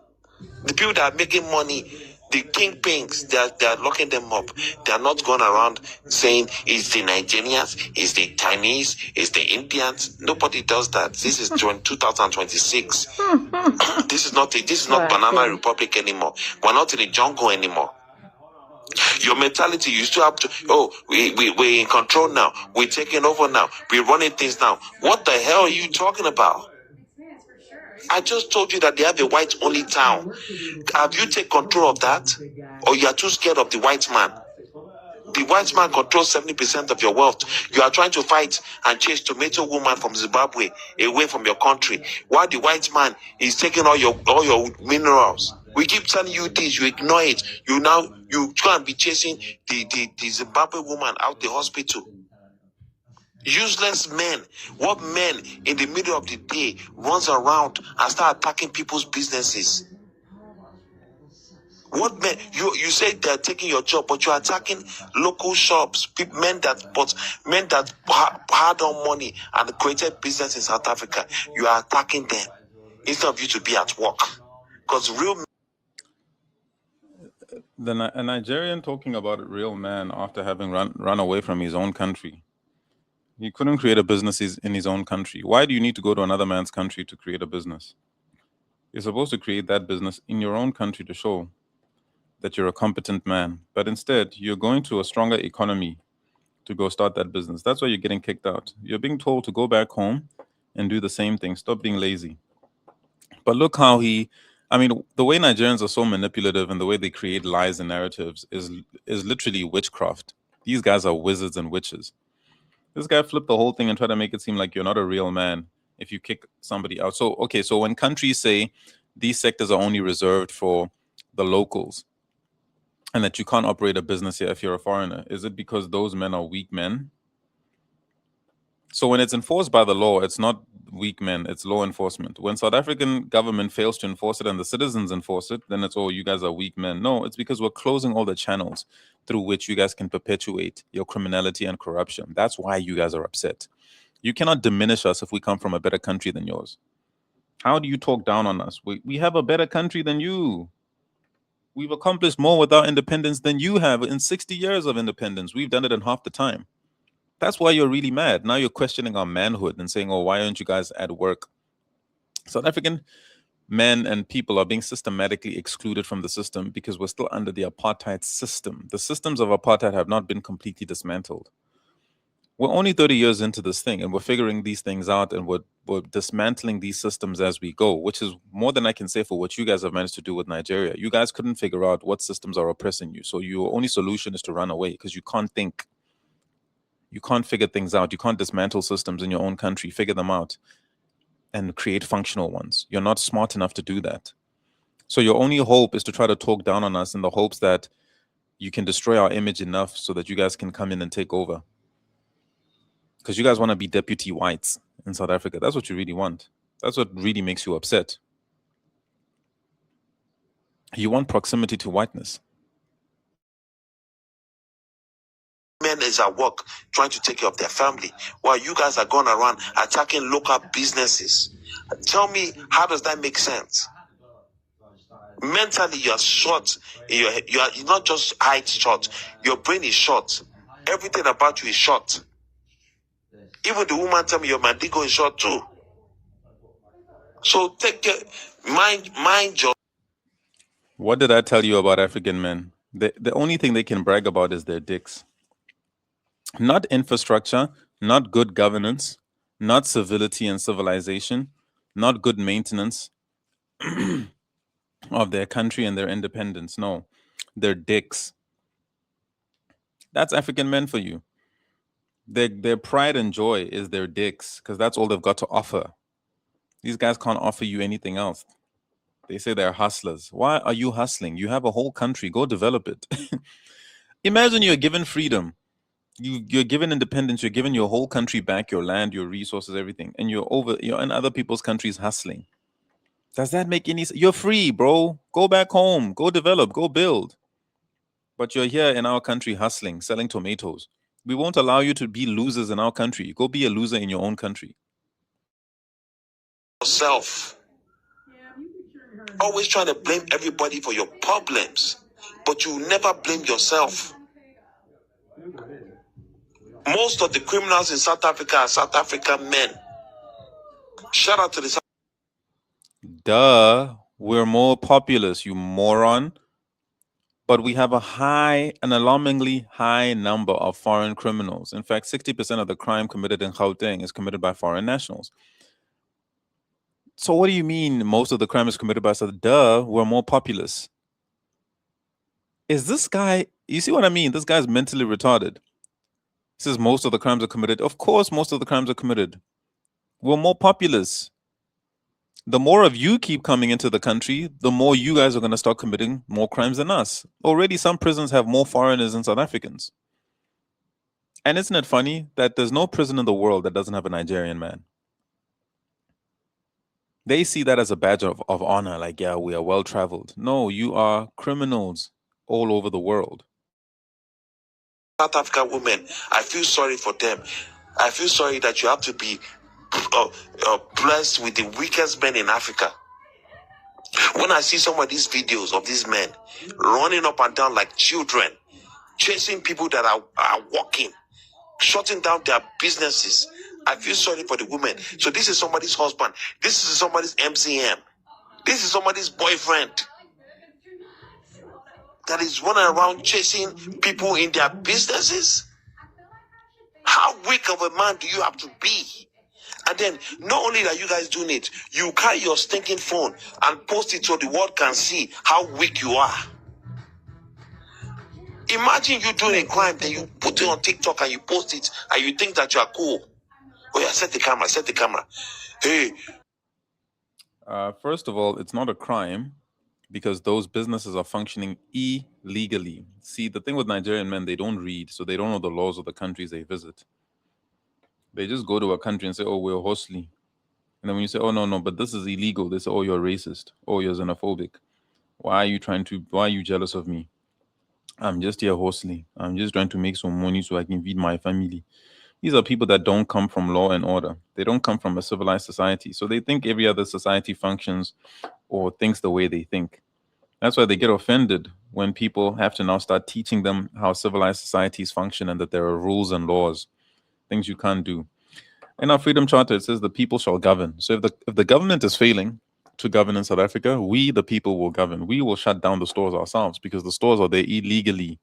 The people that are making money, the kingpins, they are locking them up. They are not going around saying it's the Nigerians, it's the Chinese, it's the Indians. Nobody does that. This is 2026. This is not Banana Republic anymore. We're not in the jungle anymore. Your mentality, you still have to, we're in control now. We're taking over now. We're running things now. What the hell are you talking about? I just told you that they have a white-only town. Have you taken control of that? Or you are too scared of the white man? The white man controls 70% of your wealth. You are trying to fight and chase tomato woman from Zimbabwe away from your country, while the white man is taking all your minerals. We keep telling you this, you ignore it. You try and be chasing the Zimbabwe woman out the hospital. Useless men. What men in the middle of the day runs around and start attacking people's businesses? What men? You say they're taking your job, but you're attacking local shops, men that had on money and created business in South Africa. You are attacking them instead of you to be at work. Because real. A Nigerian talking about a real man after having run away from his own country. He couldn't create a business in his own country. Why do you need to go to another man's country to create a business? You're supposed to create that business in your own country to show that you're a competent man. But instead, you're going to a stronger economy to go start that business. That's why you're getting kicked out. You're being told to go back home and do the same thing. Stop being lazy. But look how the way Nigerians are so manipulative and the way they create lies and narratives is literally witchcraft. These guys are wizards and witches. This guy flipped the whole thing and tried to make it seem like you're not a real man if you kick somebody out. So when countries say these sectors are only reserved for the locals and that you can't operate a business here if you're a foreigner, is it because those men are weak men? So when it's enforced by the law, it's not weak men, it's law enforcement. When South African government fails to enforce it and the citizens enforce it, then it's, you guys are weak men. No, it's because we're closing all the channels through which you guys can perpetuate your criminality and corruption. That's why you guys are upset. You cannot diminish us if we come from a better country than yours. How do you talk down on us? We have a better country than you. We've accomplished more with our independence than you have in 60 years of independence. We've done it in half the time. That's why you're really mad. Now you're questioning our manhood and saying, why aren't you guys at work? South African men and people are being systematically excluded from the system because we're still under the apartheid system. The systems of apartheid have not been completely dismantled. We're only 30 years into this thing and we're figuring these things out and we're dismantling these systems as we go, which is more than I can say for what you guys have managed to do with Nigeria. You guys couldn't figure out what systems are oppressing you. So your only solution is to run away because you can't think. You can't figure things out. You can't dismantle systems in your own country, figure them out, and create functional ones. You're not smart enough to do that. So your only hope is to try to talk down on us in the hopes that you can destroy our image enough so that you guys can come in and take over. Because you guys want to be deputy whites in South Africa. That's what you really want. That's what really makes you upset. You want proximity to whiteness. Men is at work trying to take care of their family while you guys are going around attacking local businesses. Tell me, how does that make sense? Mentally, you're short. You're not just height short. Your brain is short. Everything about you is short. Even the woman tell me your mandigo is short too. So take care. Mind your. What did I tell you about African men? The only thing they can brag about is their dicks. Not infrastructure, not good governance, not civility and civilization, not good maintenance of their country and their independence. No, their dicks. That's African men for you. Their pride and joy is their dicks because that's all they've got to offer. These guys can't offer you anything else. They say they're hustlers. Why are you hustling? You have a whole country. Go develop it. Imagine you're given freedom. You're given independence. You're given your whole country back, your land, your resources, everything. And you're in other people's countries hustling. Does that make any sense? You're free, bro. Go back home. Go develop. Go build. But you're here in our country hustling, selling tomatoes. We won't allow you to be losers in our country. Go be a loser in your own country. Yourself. Always trying to blame everybody for your problems, but you never blame yourself. Most of the criminals in South Africa are South African men. Shout out to the Duh, we're more populous, you moron. But we have an alarmingly high number of foreign criminals. In fact, 60% of the crime committed in Gauteng is committed by foreign nationals. So what do you mean most of the crime is committed by us? Duh, we're more populous. Is this guy, you see what I mean? This guy's mentally retarded. He says most of the crimes are committed. Of course, most of the crimes are committed. We're more populous. The more of you keep coming into the country, the more you guys are going to start committing more crimes than us. Already, some prisons have more foreigners than South Africans. And isn't it funny that there's no prison in the world that doesn't have a Nigerian man? They see that as a badge of honor, like, yeah, we are well-traveled. No, you are criminals all over the world. South African women, I feel sorry for them. I feel sorry that you have to be blessed with the weakest men in Africa. When I see some of these videos of these men running up and down like children, chasing people that are walking, shutting down their businesses, I feel sorry for the women. So this is somebody's husband. This is somebody's MCM. This is somebody's boyfriend that is running around chasing people in their businesses. How weak of a man do you have to be? And then, not only are you guys doing it, you carry your stinking phone and post it so the world can see how weak you are. Imagine you doing a crime, then you put it on TikTok and you post it, and you think that you are cool. Oh yeah, set the camera. Hey. First of all, it's not a crime because those businesses are functioning illegally. See, the thing with Nigerian men, they don't read, so they don't know the laws of the countries they visit. They just go to a country and say, oh, we're hostly. And then when you say, oh, no, but this is illegal, they say, oh, you're racist. Oh, you're xenophobic. Why are you jealous of me? I'm just here hostly. I'm just trying to make some money so I can feed my family. These are people that don't come from law and order. They don't come from a civilized society. So they think every other society functions or thinks the way they think. That's why they get offended when people have to now start teaching them how civilized societies function and that there are rules and laws, things you can't do. In our Freedom Charter, it says the people shall govern. So if the government is failing to govern in South Africa, we, the people, will govern. We will shut down the stores ourselves because the stores are there illegally.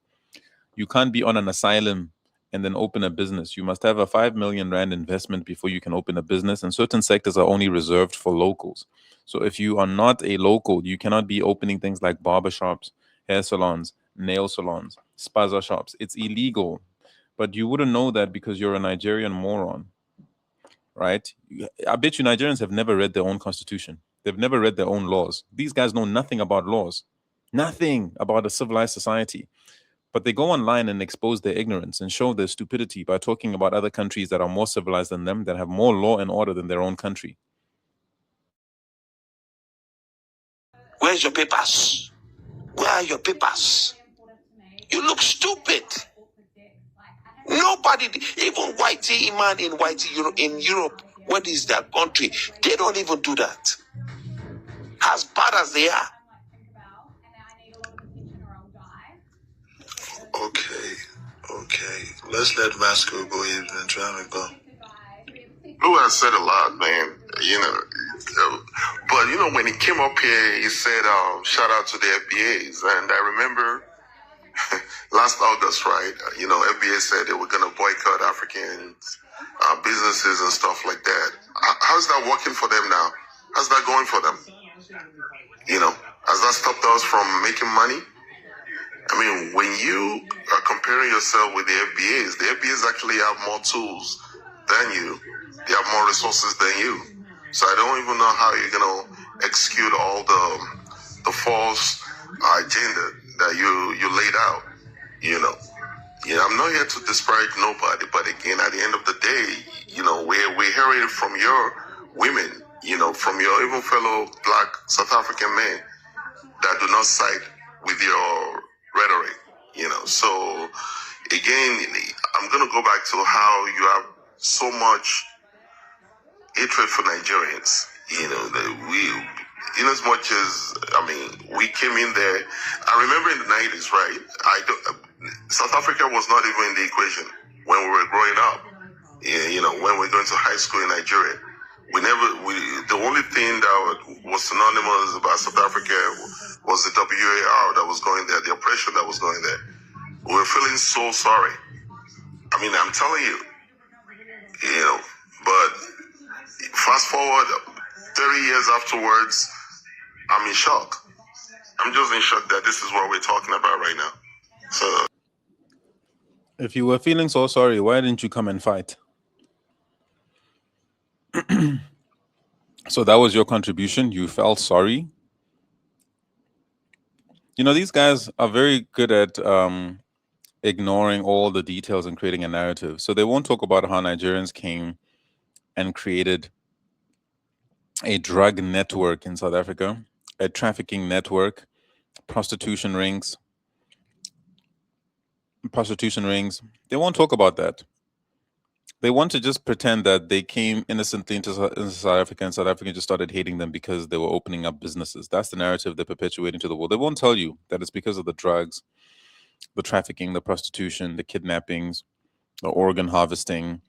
You can't be on an asylum and then open a business. You must have a 5 million rand investment before you can open a business, and certain sectors are only reserved for locals. So if you are not a local, you cannot be opening things like barbershops, hair salons, nail salons, spaza shops. It's illegal. But you wouldn't know that because you're a Nigerian moron, right? I bet you Nigerians have never read their own constitution. They've never read their own laws. These guys know nothing about laws, nothing about a civilized society. But they go online and expose their ignorance and show their stupidity by talking about other countries that are more civilized than them, that have more law and order than their own country. Where's your papers? Where are your papers? You look stupid. Nobody, even Whitey man in Europe, what is their country? They don't even do that. As bad as they are. Okay. Let's let Vasco go. He's been trying to go. Lou has said a lot, man. But when he came up here, he said, shout out to the FBAs. And I remember last August, right? FBA said they were going to boycott African businesses and stuff like that. How's that working for them now? How's that going for them? Has that stopped us from making money? I mean, when you are comparing yourself with the FBAs actually have more tools than you. They have more resources than you. So I don't even know how you're going to execute all the false agenda that you laid out. I'm not here to disparage nobody, but again, at the end of the day, we're hearing it from your women, from your even fellow black South African men that do not side with your rhetoric, So again, I'm going to go back to how you have so much hatred for Nigerians. in as much as, we came in there. I remember in the 90s, right? South Africa was not even in the equation when we were growing up. When we were going to high school in Nigeria. The only thing that was synonymous about South Africa was the WAR that was going there, the oppression that was going there. We were feeling so sorry. I'm telling you, but fast forward 30 years afterwards, I'm in shock. I'm just in shock that this is what we're talking about right now. So, if you were feeling so sorry, why didn't you come and fight? So that was your contribution. You felt sorry. These guys are very good at ignoring all the details and creating a narrative. So they won't talk about how Nigerians came and created a drug network in South Africa, a trafficking network, prostitution rings. They won't talk about that. They want to just pretend that they came innocently into South Africa and South Africa just started hating them because they were opening up businesses. That's the narrative they're perpetuating to the world. They won't tell you that it's because of the drugs, the trafficking, the prostitution, the kidnappings, the organ harvesting.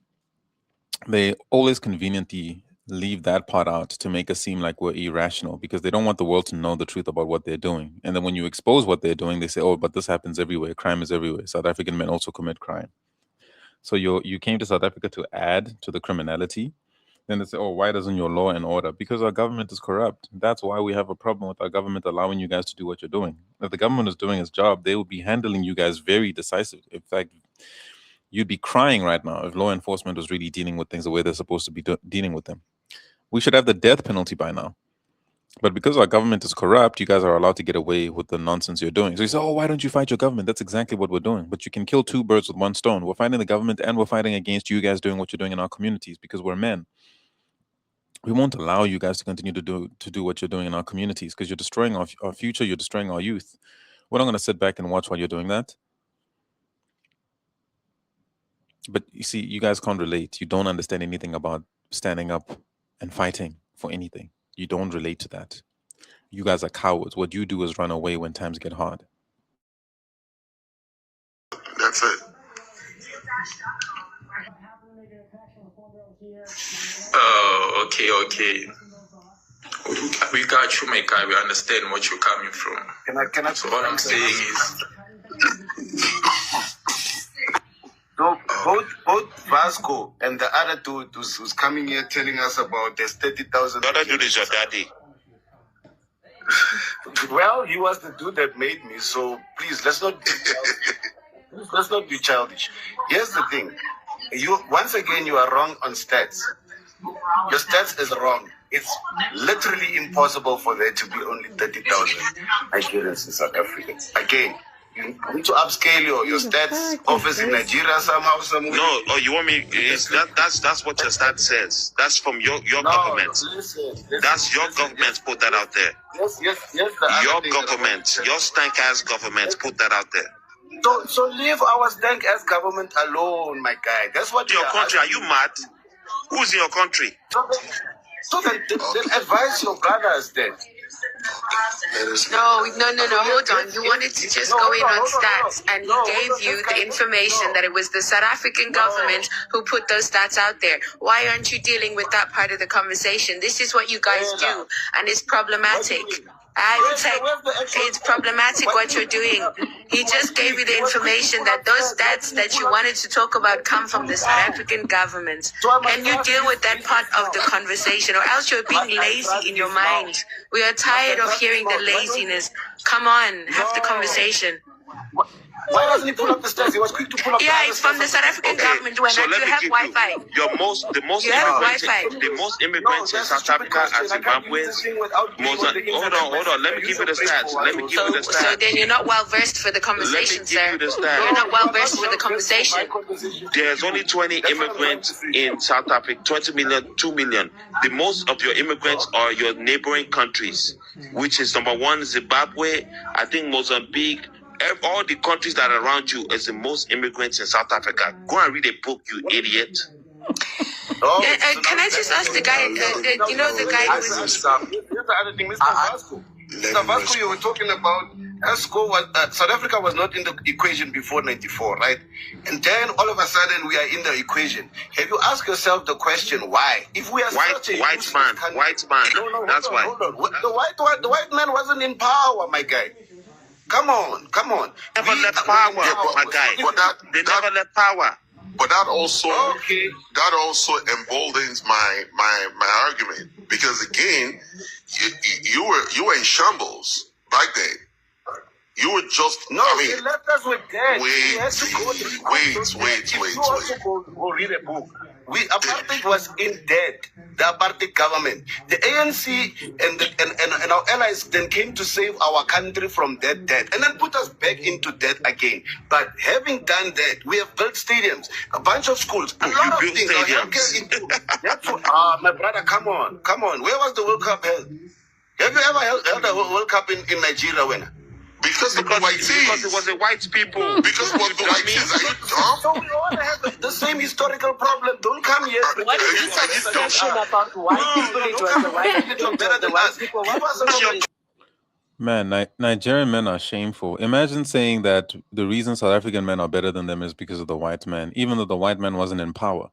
They always conveniently leave that part out to make us seem like we're irrational because they don't want the world to know the truth about what they're doing. And then when you expose what they're doing, they say, oh, but this happens everywhere. Crime is everywhere. South African men also commit crime. So you came to South Africa to add to the criminality. Then they say, oh, why doesn't your law and order? Because our government is corrupt. That's why we have a problem with our government allowing you guys to do what you're doing. If the government is doing its job, they will be handling you guys very decisive. In fact, you'd be crying right now if law enforcement was really dealing with things the way they're supposed to be dealing with them. We should have the death penalty by now. But because our government is corrupt, you guys are allowed to get away with the nonsense you're doing. So you say, oh, why don't you fight your government? That's exactly what we're doing. But you can kill two birds with one stone. We're fighting the government and we're fighting against you guys doing what you're doing in our communities because we're men. We won't allow you guys to continue to do what you're doing in our communities because you're destroying our future. You're destroying our youth. We're not going to sit back and watch while you're doing that. But you see, you guys can't relate. You don't understand anything about standing up and fighting for anything. You don't relate to that. You guys are cowards. What you do is run away when times get hard. that's it. Oh, okay. We got you, my guy. We understand what you're coming from. Can I so all I'm saying is... So both Vasco and the other dude who's coming here telling us about there's 30,000. The other dude is your daddy. Well, he was the dude that made me. So please, let's not be childish. Here's the thing: once again you are wrong on stats. Your stats is wrong. It's literally impossible for there to be only 30,000 Nigerians in South Africa. Again. You need to upscale your stats office in Nigeria somehow, somewhere. No, you want me? That's what your stat says. That's from your government. Listen, that's your government put that out there. Yes. Your government, your stank ass government put that out there. So leave our stank ass government alone, my guy. That's what your country. Are you mad? Who's in your country? So then advise your brothers then. No, hold on. You wanted to just go in on stats, and he gave you the information that it was the South African government who put those stats out there. Why aren't you dealing with that part of the conversation? This is what you guys do, and it's problematic. It's problematic what you're doing. He just gave you the information that those stats that you wanted to talk about come from the South African government. Can you deal with that part of the conversation, or else you're being lazy in your mind? We are tired of hearing the laziness. Come on, have the conversation. Why doesn't he pull up the stats? He was quick to pull up. Yeah, it's from the South African government. When you have Wi-Fi. The most immigrants in South Africa are Zimbabweans. Hold on. Let me give you the stats. So then you're not well versed for the conversation, sir. You're not well versed for the conversation. There's only 20 immigrants in South Africa. 20 million, 2 million. The most of your immigrants are your neighboring countries, which is number one, Zimbabwe, I think Mozambique. All the countries that are around you is the most immigrants in South Africa. Go and read a book, you idiot. Can I just ask the guy, you know the guy who was... Here's the other thing, Mr. Vasco. Mr. Vasco, you were talking about ESCO was, South Africa was not in the equation before 94, right? And then all of a sudden we are in the equation. Have you asked yourself the question why? If we are such a white man, no, that's why. Hold on. The white man wasn't in power, my guy. Come on. Never left power, my guy. But They never left power. But that also emboldens my argument, because again, you were in shambles back then. You were just they left us with dead. Wait. You also go read a book. Apartheid was in debt. The apartheid government, the ANC and our allies then came to save our country from that debt and then put us back into debt again. But having done that, we have built stadiums, a bunch of schools, a lot of things. That's what, my brother, come on. Where was the World Cup held? Have you ever held a World Cup in Nigeria, winner? Because it was the white people. Because it was the white teams. Are you dumb? So we all have the same historical problem. Don't come here. What is this obsession about white people? It was the white people. What was your... Man, Nigerian men are shameful. Imagine saying that the reason South African men are better than them is because of the white man, even though the white man wasn't in power.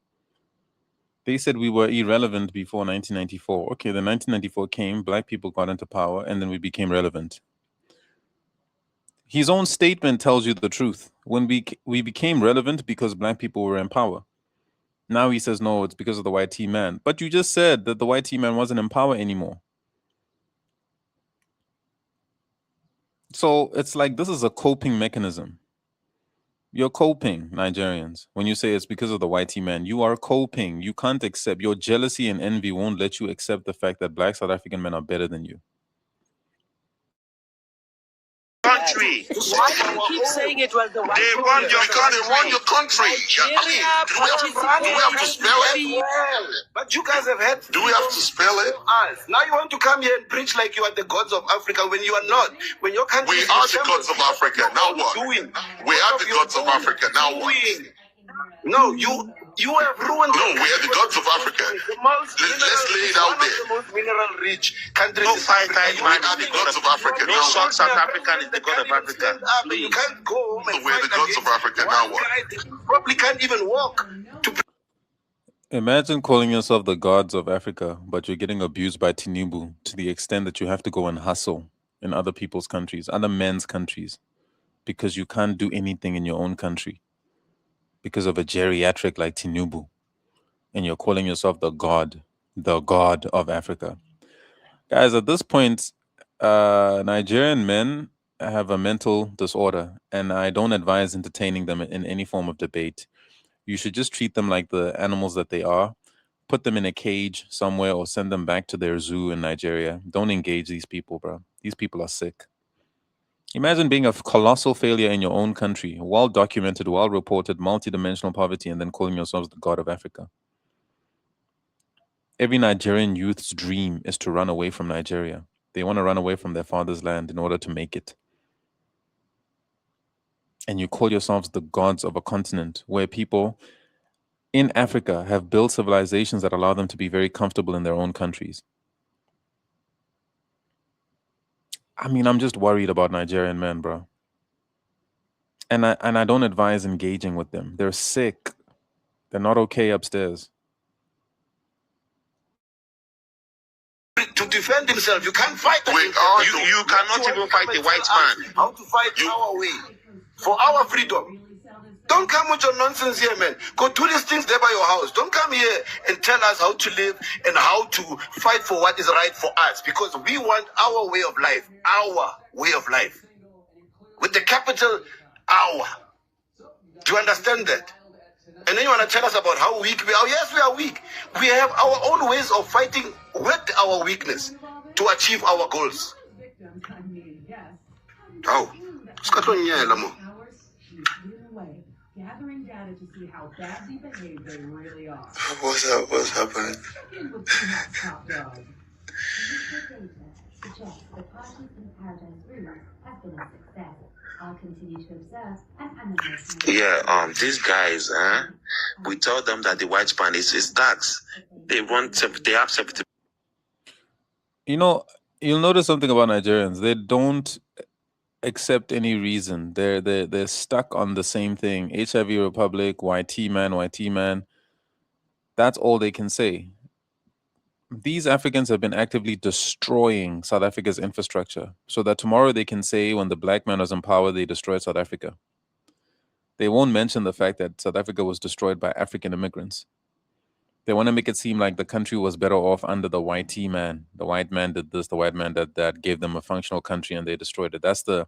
They said we were irrelevant before 1994. Okay, then 1994 came, black people got into power, and then we became relevant. His own statement tells you the truth. When we became relevant because black people were in power. Now he says, no, it's because of the white T-man. But you just said that the white T-man wasn't in power anymore. So it's like this is a coping mechanism. You're coping, Nigerians. When you say it's because of the white T-man, you are coping. You can't accept. Your jealousy and envy won't let you accept the fact that black South African men are better than you. Country. Why do you keep saying it was the white They people? run your country. Nigeria Do we have to spell it? But you guys have had. Do we have to spell it? Now you want to come here and preach like you are the gods of Africa when you are not. When your country We is are in the gods of shambles, Africa. Now what? We are the gods of Africa. Now what? No, you have ruined. No, we are the gods of Africa. Let's lay it out there. The most mineral-rich countries. No fight, We are the gods of Africa. No Now South what? African is the god of Africa. You can't go home and We're the gods of Africa. Now what? You probably can't even walk. Imagine calling yourself the gods of Africa, but you're getting abused by Tinubu to the extent that you have to go and hustle in other people's countries, other men's countries, because you can't do anything in your own country because of a geriatric like Tinubu. And you're calling yourself the god of Africa. Guys, at this point, Nigerian men have a mental disorder, and I don't advise entertaining them in any form of debate. You should just treat them like the animals that they are. Put them in a cage somewhere or send them back to their zoo in Nigeria. Don't engage these people, bro. These people are sick. Imagine being a colossal failure in your own country, well-documented, well-reported, multidimensional poverty, and then calling yourselves the god of Africa. Every Nigerian youth's dream is to run away from Nigeria. They want to run away from their father's land in order to make it. And you call yourselves the gods of a continent where people in Africa have built civilizations that allow them to be very comfortable in their own countries. I mean, I'm just worried about Nigerian men, bro. And I don't advise engaging with them. They're sick. They're not okay upstairs. To defend himself, you can't fight. You cannot even fight the white man. How to fight our way for our freedom. Don't come with your nonsense here, man. Go do these things there by your house. Don't come here and tell us how to live and how to fight for what is right for us, because we want our way of life. Our way of life. With the capital our. Do you understand that? And then you want to tell us about how weak we are. Yes, we are weak. We have our own ways of fighting with our weakness to achieve our goals. Oh, gathering data to see how badly behaved they really are. What's up? What's happening? I'll continue to observe and analyze. Yeah, these guys, we tell them that the white span is tax. They have 70. You know, you'll notice something about Nigerians. They don't accept any reason. They're stuck on the same thing. HIV Republic, YT man, YT man. That's all they can say. These Africans have been actively destroying South Africa's infrastructure so that tomorrow they can say when the black man was in power, they destroyed South Africa. They won't mention the fact that South Africa was destroyed by African immigrants. They want to make it seem like the country was better off under the YT man. The white man did this, the white man did that, gave them a functional country and they destroyed it. That's the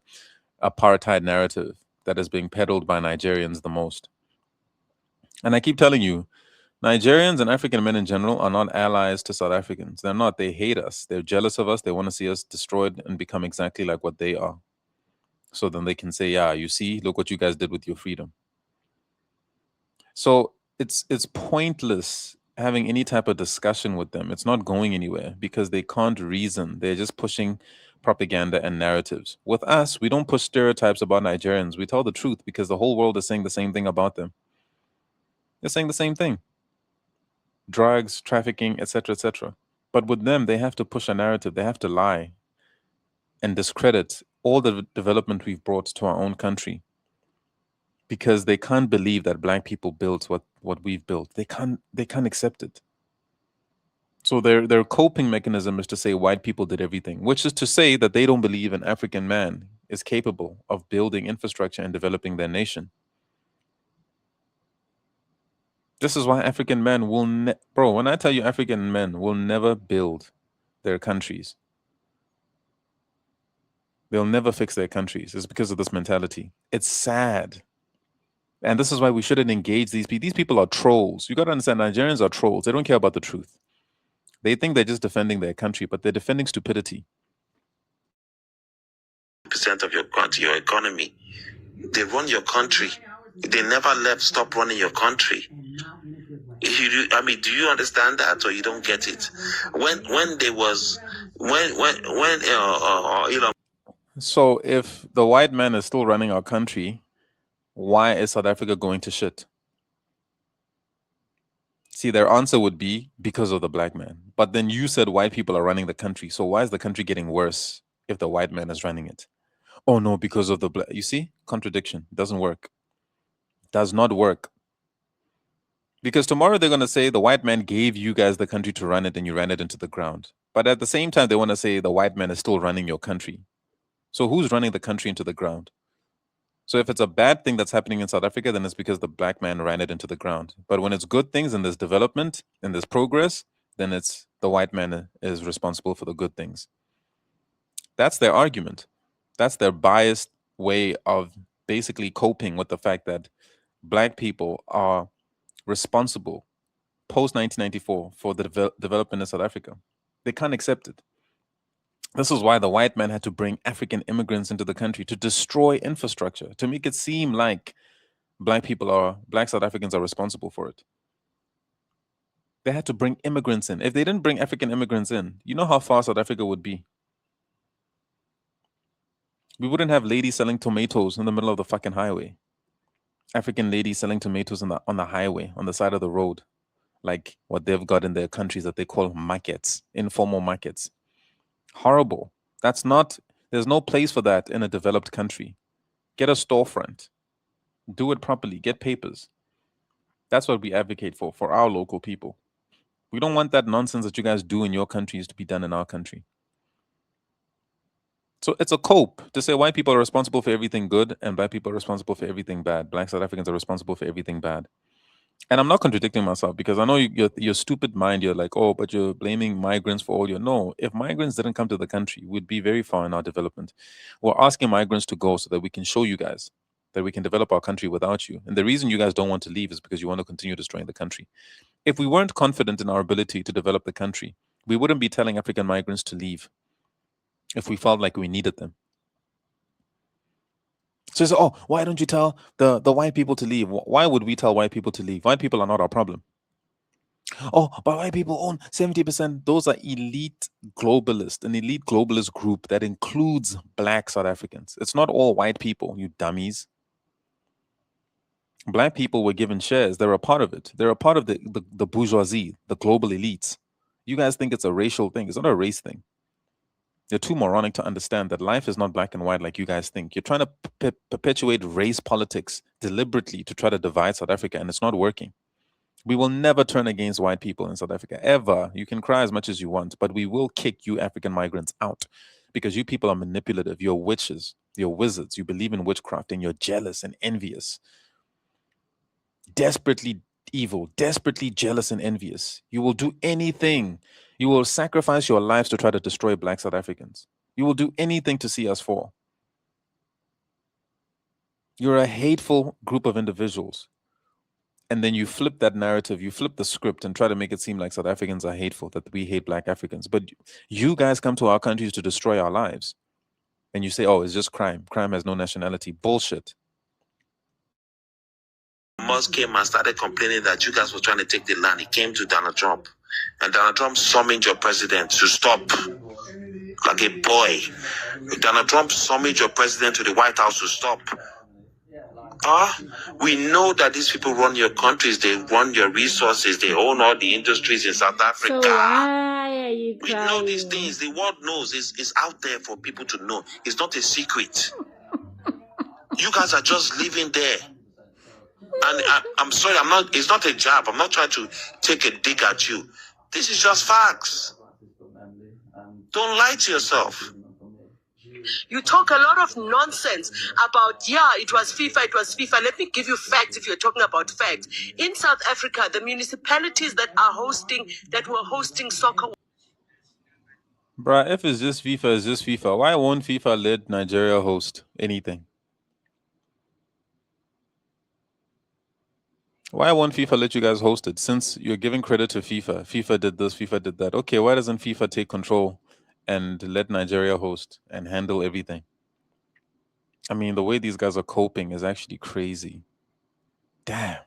apartheid narrative that is being peddled by Nigerians the most. And I keep telling you, Nigerians and African men in general are not allies to South Africans. They're not. They hate us. They're jealous of us. They want to see us destroyed and become exactly like what they are. So then they can say, yeah, you see, look what you guys did with your freedom. So it's pointless having any type of discussion with them. It's not going anywhere because they can't reason. They're just pushing propaganda and narratives. With us, we don't push stereotypes about Nigerians. We tell the truth because the whole world is saying the same thing about them. They're saying the same thing. Drugs, trafficking, etc., etc. But with them, they have to push a narrative. They have to lie and discredit all the development we've brought to our own country because they can't believe that black people built what we've built. They can't accept it. So their coping mechanism is to say white people did everything, which is to say that they don't believe an African man is capable of building infrastructure and developing their nation. This is why African men will bro, when I tell you African men will never build their countries. They'll never fix their countries. It's because of this mentality. It's sad. And this is why we shouldn't engage these people. These people are trolls. You got to understand, Nigerians are trolls. They don't care about the truth. They think they're just defending their country, but they're defending stupidity. Percent of your economy. They run your country. They never stop running your country. I mean, do you understand that, or you don't get it? So if the white man is still running our country, why is South Africa going to shit? See, their answer would be because of the black man. But then you said white people are running the country. So why is the country getting worse if the white man is running it? Oh no, because of the black. You see, contradiction. Doesn't work. Does not work. Because tomorrow they're going to say the white man gave you guys the country to run it and you ran it into the ground. But at the same time, they want to say the white man is still running your country. So who's running the country into the ground? So if it's a bad thing that's happening in South Africa, then it's because the black man ran it into the ground. But when it's good things and there's development and there's progress, then it's the white man is responsible for the good things. That's their argument. That's their biased way of basically coping with the fact that black people are responsible post 1994 for the development in South Africa. They can't accept it. This is why the white man had to bring African immigrants into the country to destroy infrastructure, to make it seem like black South Africans are responsible for it. They had to bring immigrants in. If they didn't bring African immigrants in, you know how far South Africa would be. We wouldn't have ladies selling tomatoes in the middle of the fucking highway. African ladies selling tomatoes on the highway, on the side of the road, like what they've got in their countries that they call markets, informal markets. Horrible. There's no place for that in a developed country. Get a storefront. Do it properly. Get papers. That's what we advocate for our local people. We don't want that nonsense that you guys do in your countries to be done in our country. So it's a cope to say white people are responsible for everything good and black people are responsible for everything bad. Black South Africans are responsible for everything bad. And I'm not contradicting myself because I know your stupid mind, you're like, oh, but you're blaming migrants for all your... No, if migrants didn't come to the country, we'd be very far in our development. We're asking migrants to go so that we can show you guys that we can develop our country without you. And the reason you guys don't want to leave is because you want to continue destroying the country. If we weren't confident in our ability to develop the country, we wouldn't be telling African migrants to leave if we felt like we needed them. So, oh, why don't you tell the white people to leave? Why would we tell white people to leave? White people are not our problem. Oh, but white people own 70%. Those are elite globalists, an elite globalist group that includes black South Africans. It's not all white people, you dummies. Black people were given shares. They're a part of it. They're a part of the bourgeoisie, the global elites. You guys think it's a racial thing. It's not a race thing. You're too moronic to understand that life is not black and white like you guys think. You're trying to perpetuate race politics deliberately to try to divide South Africa, and it's not working. We will never turn against white people in South Africa, ever. You can cry as much as you want, but we will kick you African migrants out because you people are manipulative. You're witches. You're wizards. You believe in witchcraft, and you're jealous and envious. Desperately evil, desperately jealous and envious. You will do anything. You will sacrifice your lives to try to destroy black South Africans. You will do anything to see us fall. You're a hateful group of individuals. And then you flip that narrative, you flip the script and try to make it seem like South Africans are hateful, that we hate black Africans. But you guys come to our countries to destroy our lives. And you say, oh, it's just crime. Crime has no nationality. Bullshit. Musk came and started complaining that you guys were trying to take the land. He came to Donald Trump. And Donald Trump summoned your president to stop. Like a boy. Donald Trump summoned your president to the White House to stop. We know that these people run your countries, they run your resources, they own all the industries in South Africa. So why are you We crying? know these things. The world knows. It's out there for people to know. It's not a secret. You guys are just living there. And I'm sorry, it's not a jab. I'm not trying to take a dig at you. This is just facts. Don't lie to yourself. You talk a lot of nonsense about, it was FIFA. Let me give you facts if you're talking about facts. In South Africa, the municipalities that were hosting soccer. Bruh, if it's just FIFA, it's just FIFA. Why won't FIFA let Nigeria host anything? Why won't FIFA let you guys host it? Since you're giving credit to FIFA, FIFA did this, FIFA did that. Okay, why doesn't FIFA take control and let Nigeria host and handle everything? I mean, the way these guys are coping is actually crazy. Damn.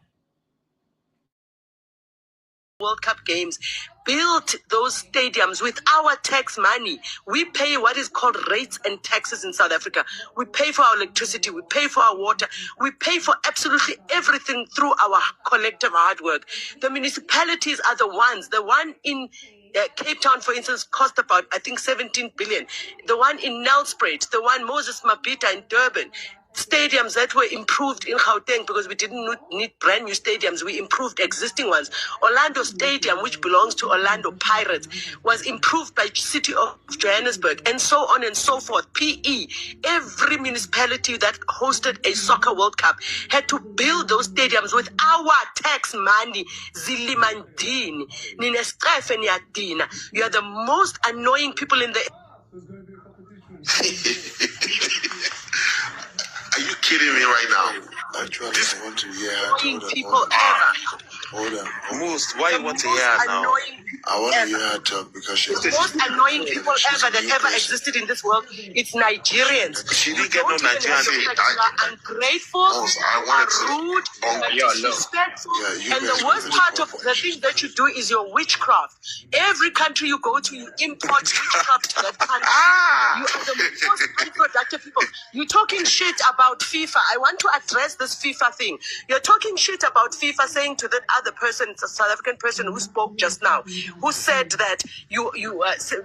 World Cup games, built those stadiums with our tax money. We pay what is called rates and taxes in South Africa. We pay for our electricity, we pay for our water, we pay for absolutely everything through our collective hard work. The municipalities are the one in Cape Town, for instance, cost about, I think, 17 billion. The one in Nelspruit, the one Moses Mabhida in Durban. Stadiums that were improved in Gauteng because we didn't need brand new stadiums. We improved existing ones. Orlando Stadium, which belongs to Orlando Pirates, was improved by City of Johannesburg, and so on and so forth. PE, every municipality that hosted a soccer World Cup had to build those stadiums with our tax money. Zilimandini, Ninestrefe Niadina. You are the most annoying people in the... Are you kidding me right now? Actually, I want to hear people ever. Hold on. Most, why you want to hear her now? I want to hear her talk because she's the most annoying people ever that ever existed in this world. It's Nigerians. She didn't get no Nigerian. You are ungrateful, rude, disrespectful, and the worst part of the thing that you do is your witchcraft. Every country you go to, you import witchcraft to that country. You are the most unproductive people. You're talking shit about FIFA. I want to address this FIFA thing. You're talking shit about FIFA, saying to that other person, it's a South African person who spoke just now, who said that you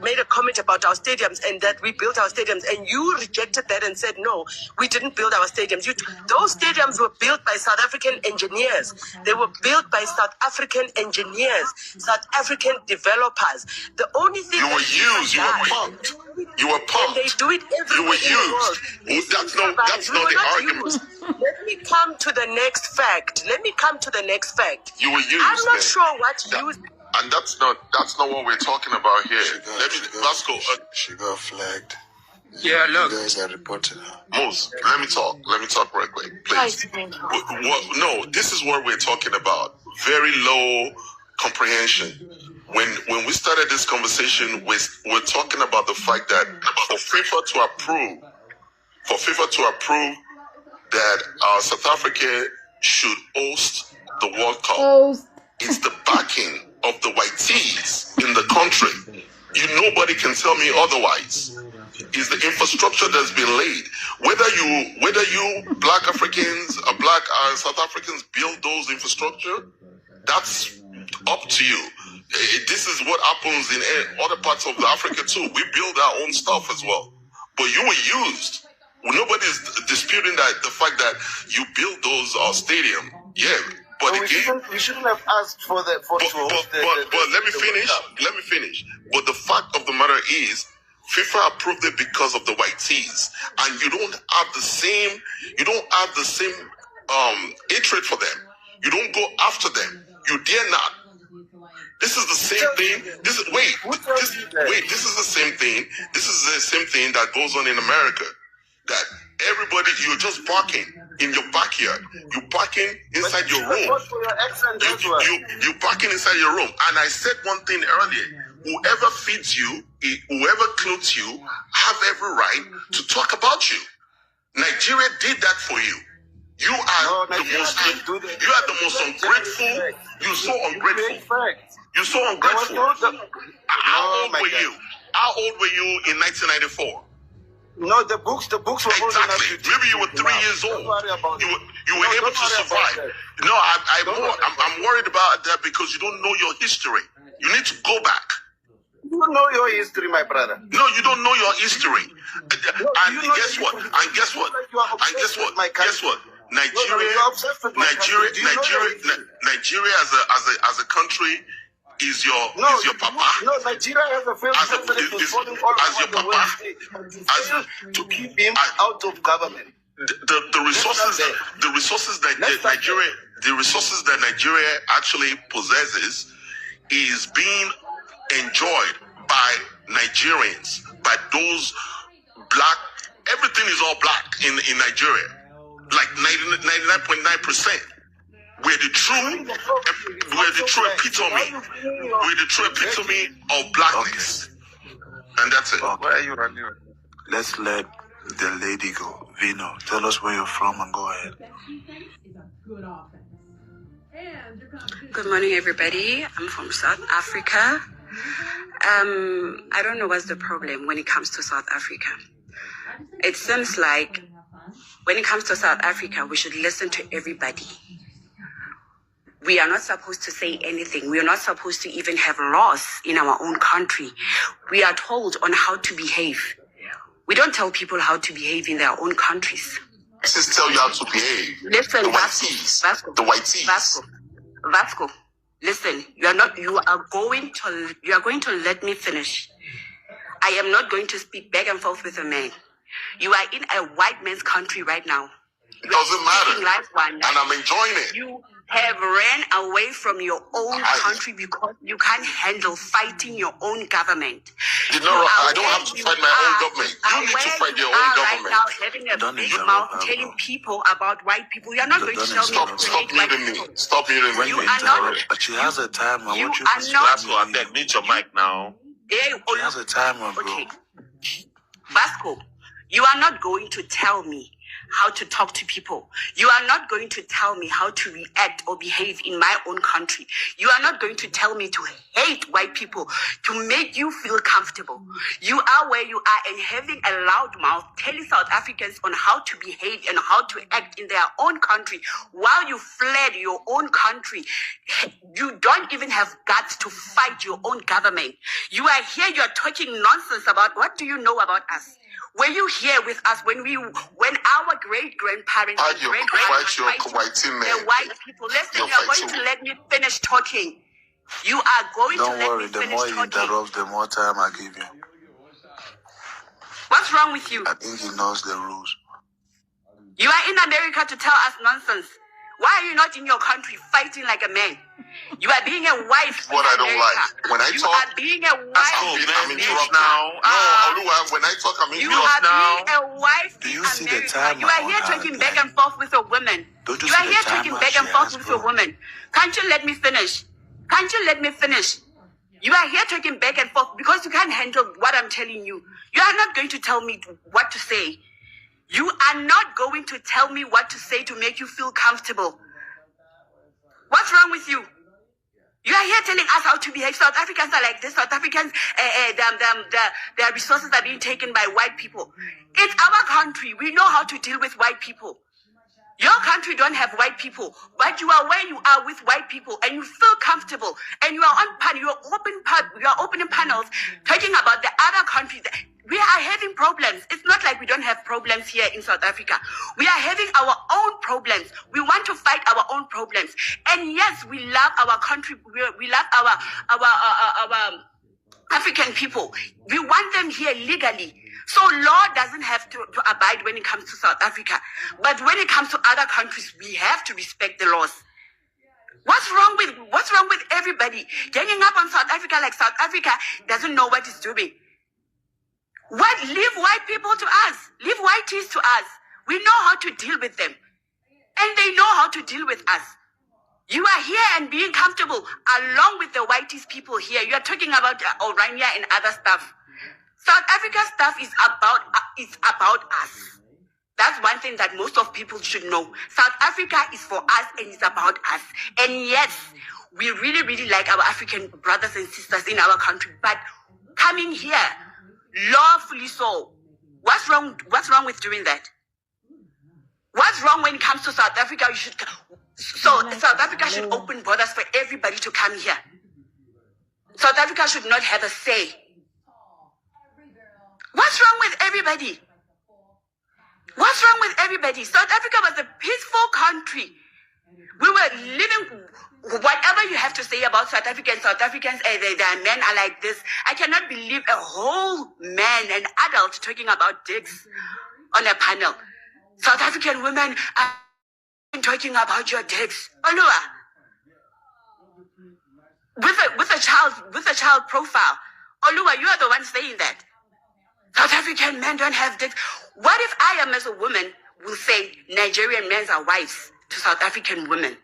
made a comment about our stadiums and that we built our stadiums, and you rejected that and said, no, we didn't build our stadiums. Those stadiums were built by South African engineers. They were built by South African engineers, South African developers. The only thing you were used, you were punked. You were punked. And they do it everywhere in the world. That's not the argument. Let me come to the next fact. You were used. I'm not sure what used. And that's not what we're talking about here. Let's go. She got flagged. Yeah, look. You guys are reported. Mose, let me talk right quick, please. No, this is what we're talking about. Very low comprehension. When we started this conversation, we're talking about the fact that for FIFA to approve that South Africa should host the World Cup, it's the backing of the white tees in the country. Nobody can tell me otherwise. Is the infrastructure that's been laid. Whether you black Africans or black South Africans build those infrastructure, that's up to you. This is what happens in other parts of Africa too. We build our own stuff as well. But you were used. Well, nobody's disputing that the fact that you built those stadium. Yeah. But again, we shouldn't have asked for the but let me finish. Let me finich. But the fact of the matter is, FIFA approved it because of the white tees, and you don't have the same hatred for them. You don't go after them. You dare not. This is the same thing. This is the same thing. This is the same thing that goes on in America. That everybody, you're just parking in your backyard. You're parking inside your room. You're parking inside your room. And I said one thing earlier. Whoever feeds you, whoever clothes you, have every right to talk about you. Nigeria did that for you. You are the most ungrateful. You're so ungrateful. You're so ungrateful. How old were you? How old were you in 1994? No, the books were exactly. Maybe you were 3 years old. You were able to survive. No, I'm worried about that because you don't know your history. You need to go back. You don't know your history, my brother. No, you don't know your history. And guess what? Nigeria as a country is your papa. No, Nigeria has a failed president as your papa. To keep him out of government. The resources that Nigeria actually possesses is being enjoyed by Nigerians, by those black. Everything is all black in Nigeria, like 99.9%. We're the true epitome of blackness, and that's it. Where are you running? Let's let the lady go. Vino, tell us where you're from and go ahead. Good morning, everybody. I'm from South Africa. I don't know what's the problem when it comes to South Africa. It seems like when it comes to South Africa, we should listen to everybody. We are not supposed to say anything. We are not supposed to even have laws in our own country. We are told on how to behave. We don't tell people how to behave in their own countries. Just tell you how to behave. Listen, the white tees. Vasco, listen. You are going to let me finish. I am not going to speak back and forth with a man. You are in a white man's country right now. It doesn't matter. Like and I'm enjoying it. You have ran away from your own country because you can't handle fighting your own government. I don't have to fight my own government. You need to fight your own government. Right now, having a big mouth telling people about white people. You're not going to tell me. Stop muting me. Stop muting me. You are not. But she has a timer. I want you to Vasco, mute your mic now. She has a timer, bro. Okay. Vasco, you are not going to tell me how to talk to people. You are not going to tell me how to react or behave in my own country. You are not going to tell me to hate white people to make you feel comfortable. You are where you are and having a loud mouth telling South Africans on how to behave and how to act in their own country while you fled your own country. You don't even have guts to fight your own government. You are here, you are talking nonsense about what do you know about us? Were you here with us when our great-grandparents and great-grandparents the white people? Listen, you are going to let me finish talking. You are going to let me finish talking. Don't worry, the more you interrupt, the more time I give you. What's wrong with you? I think he knows the rules. You are in America to tell us nonsense. Why are you not in your country fighting like a man? You are being a wife. What I don't like. When I talk, you are being a wife. I'm interrupted now. When I talk, I'm you interrupted now. You are being a wife. Do you in see America. the time? You are here talking back and forth with a woman. You are here talking back and forth with a woman. Can't you let me finish? Can't you let me finish? You are here talking back and forth because you can't handle what I'm telling you. You are not going to tell me what to say. You are not going to tell me what to say to make you feel comfortable. What's wrong with you? You are here telling us how to behave. South Africans are like this. South Africans, their resources are being taken by white people. It's our country. We know how to deal with white people. Your country don't have white people, but you are where you are with white people, and you feel comfortable, and you are on panel. You are opening panels talking about the other countries. We are having problems. It's not like we don't have problems here in South Africa. We are having our own problems. We want to fight our own problems. And yes, we love our country. We love our African people. We want them here legally. So law doesn't have to abide when it comes to South Africa. But when it comes to other countries, we have to respect the laws. What's wrong with everybody ganging up on South Africa like South Africa doesn't know what it's doing? Leave white people to us. Leave whiteys to us. We know how to deal with them. And they know how to deal with us. You are here and being comfortable along with the whiteys people here. You are talking about Orania and other stuff. South Africa stuff is about us. That's one thing that most of people should know. South Africa is for us and it's about us. And yes, we really, really like our African brothers and sisters in our country. But coming here, lawfully so, what's wrong with doing that? What's wrong when it comes to South Africa? South Africa should open borders for everybody to come here. South Africa should not have a say. What's wrong with everybody? What's wrong with everybody? South Africa was a peaceful country. We were living, whatever you have to say about South Africans, their men are like this. I cannot believe a whole man, an adult, talking about dicks on a panel. South African women are talking about your dicks. Olua. With a child profile. Olua, you are the one saying that. South African men don't have dicks. What if I am, as a woman, will say Nigerian men are wives to South African women?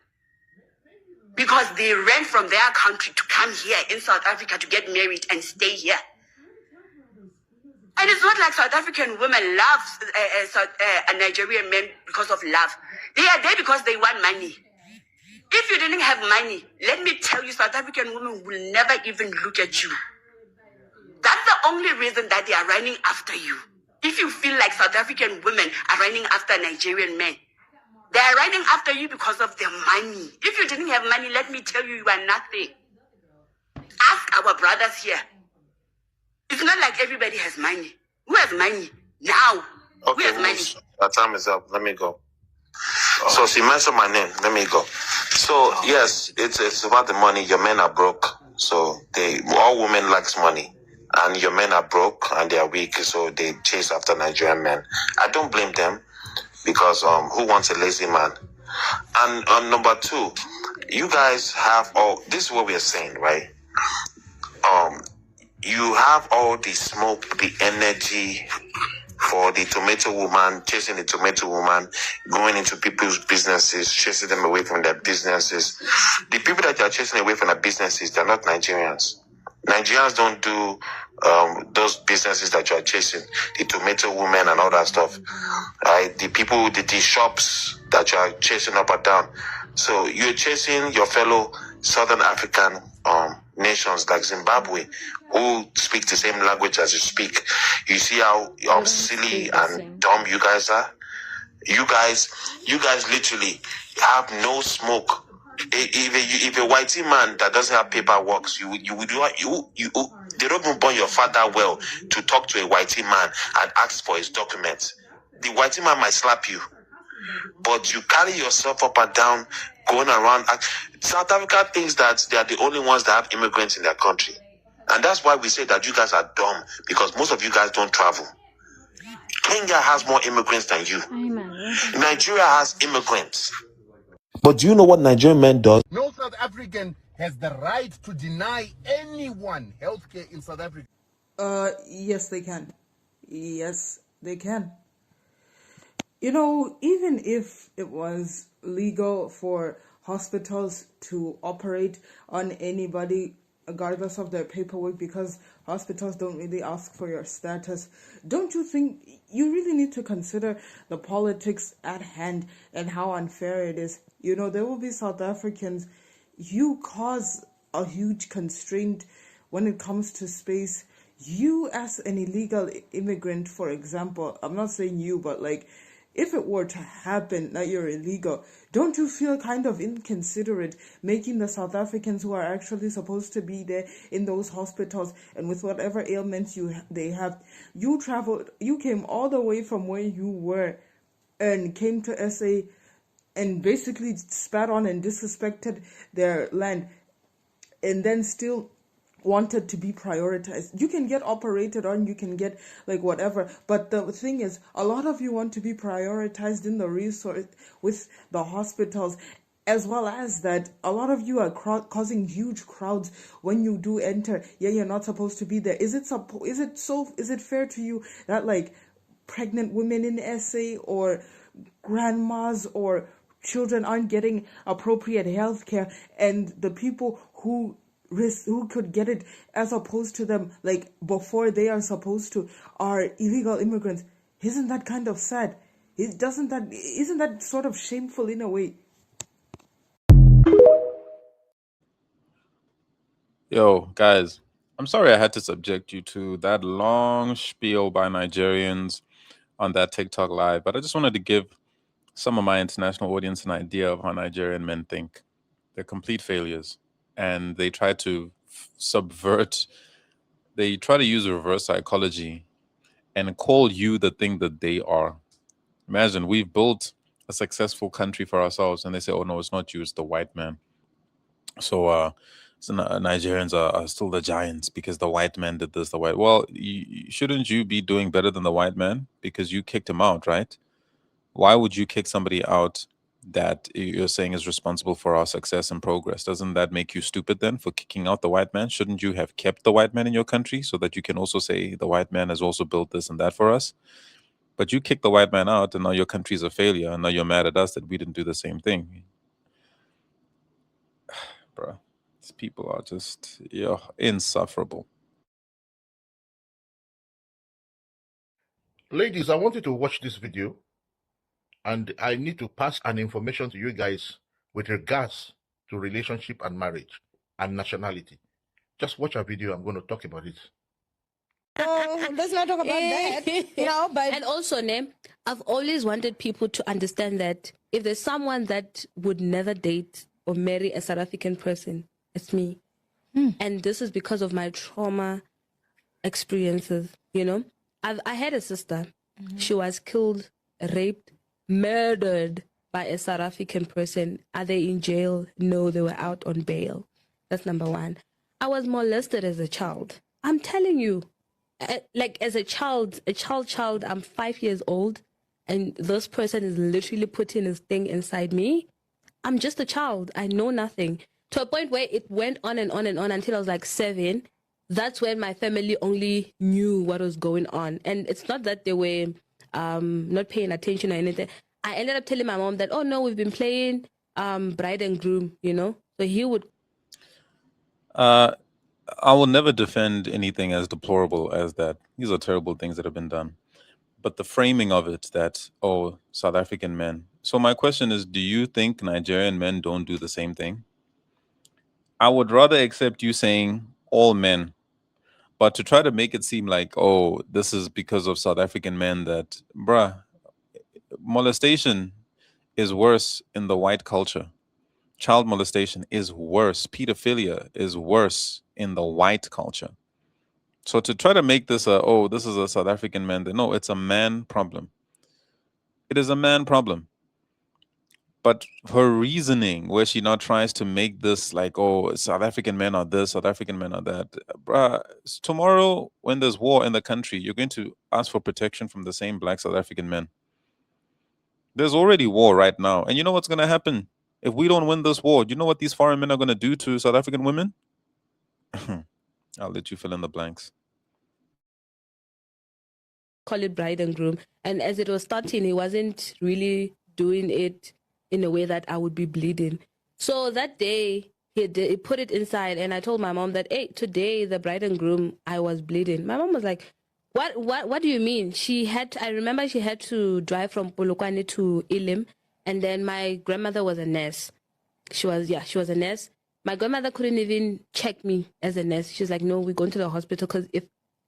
Because they ran from their country to come here in South Africa to get married and stay here. And it's not like South African women love Nigerian men because of love. They are there because they want money. If you didn't have money, let me tell you, South African women will never even look at you. That's the only reason that they are running after you. If you feel like South African women are running after Nigerian men, they are running after you because of their money. If you didn't have money, let me tell you, you are nothing. Ask our brothers here. It's not like everybody has money. Who has money? Now. Okay, Who has money? our time is up. Let me go. So she mentioned my name. Let me go. So yes, it's about the money. Your men are broke. So all women likes money. And your men are broke and they are weak, so they chase after Nigerian men. I don't blame them because who wants a lazy man? And number two, you guys have this is what we are saying, right? You have all the smoke, the energy for the tomato woman, chasing the tomato woman, going into people's businesses, chasing them away from their businesses. The people that you are chasing away from their businesses, they're not Nigerians. Nigerians don't do those businesses that you are chasing, the tomato woman and all that stuff. Right? The people, the shops that you are chasing up and down. So you're chasing your fellow Southern African nations like Zimbabwe, who speak the same language as you speak. You see how silly and dumb you guys are? You guys literally have no smoke. If a whitey man that doesn't have paperwork, they don't even born your father well to talk to a whitey man and ask for his documents. The whitey man might slap you, but you carry yourself up and down, going around. South Africa thinks that they are the only ones that have immigrants in their country, and that's why we say that you guys are dumb, because most of you guys don't travel. Kenya has more immigrants than you. Nigeria has immigrants. But do you know what Nigerian men does? No South African has the right to deny anyone healthcare in South Africa. Yes, they can. Yes, they can. You know, even if it was legal for hospitals to operate on anybody, regardless of their paperwork, because hospitals don't really ask for your status, don't you think you really need to consider the politics at hand and how unfair it is? You know, there will be South Africans, you cause a huge constraint when it comes to space. You, as an illegal immigrant, for example, I'm not saying you, but like, if it were to happen that you're illegal, don't you feel kind of inconsiderate making the South Africans who are actually supposed to be there in those hospitals and with whatever ailments they have? You traveled, you came all the way from where you were and came to SA and basically spat on and disrespected their land, and then still wanted to be prioritized. You can get operated on, you can get like whatever, but the thing is, a lot of you want to be prioritized in the resource with the hospitals, as well as that a lot of you are causing huge crowds when you do enter. Yeah, you're not supposed to be there. Is it fair to you that like pregnant women in SA or grandmas or children aren't getting appropriate health care, and the people who could get it as opposed to them like before they are supposed to are illegal immigrants? Isn't that kind of sad? Isn't that sort of shameful in a way? Yo, guys, I'm sorry I had to subject you to that long spiel by Nigerians on that TikTok live, but I just wanted to give some of my international audience an idea of how Nigerian men think. They're complete failures, and they try to they try to use reverse psychology and call you the thing that they are. Imagine we've built a successful country for ourselves, and they say, oh no, it's not you, it's the white man. So Nigerians are still the giants because the white man did this. Well, shouldn't you be doing better than the white man because you kicked him out, right? Why would you kick somebody out that you're saying is responsible for our success and progress? Doesn't that make you stupid then for kicking out the white man? Shouldn't you have kept the white man in your country so that you can also say the white man has also built this and that for us? But you kicked the white man out, and now your country's a failure, and now you're mad at us that we didn't do the same thing. Bruh, these people are just insufferable. Ladies, I want you to watch this video, and I need to pass an information to you guys with regards to relationship and marriage and nationality. Just watch a video. I'm going to talk about it. No, let's not talk about that. But and also, I've always wanted people to understand that if there's someone that would never date or marry a South African person, it's me. And this is because of my trauma experiences. I had a sister. She was killed, raped, murdered by a South African person. Are they in jail? No, they were out on bail. That's number one. I was molested as a child. I'm telling you. Like as a child, I'm 5 years old, and this person is literally putting his thing inside me. I'm just a child. I know nothing. To a point where it went on and on and on until I was like 7. That's when my family only knew what was going on. And it's not that they were not paying attention or anything. I ended up telling my mom that, oh no, we've been playing bride and groom, So he would... I will never defend anything as deplorable as that. These are terrible things that have been done. But the framing of it that, oh, South African men. So my question is, do you think Nigerian men don't do the same thing? I would rather accept you saying all men. But to try to make it seem like, oh, this is because of South African men that, bruh, molestation is worse in the white culture. Child molestation is worse. Pedophilia is worse in the white culture. So to try to make this this is a South African man, no, it's a man problem. It is a man problem. But her reasoning, where she now tries to make this like, oh, South African men are this, South African men are that. Bruh, tomorrow when there's war in the country, you're going to ask for protection from the same black South African men. There's already war right now. And you know what's going to happen? If we don't win this war, you know what these foreign men are going to do to South African women? I'll let you fill in the blanks. Call it bride and groom. And as it was starting, he wasn't really doing it in a way that I would be bleeding. So that day, he put it inside, and I told my mom that, hey, today, the bride and groom, I was bleeding. My mom was like, what do you mean? I remember she had to drive from Polokwane to Ilim, and then my grandmother was a nurse. She was a nurse. My grandmother couldn't even check me as a nurse. She's like, no, we're going to the hospital because if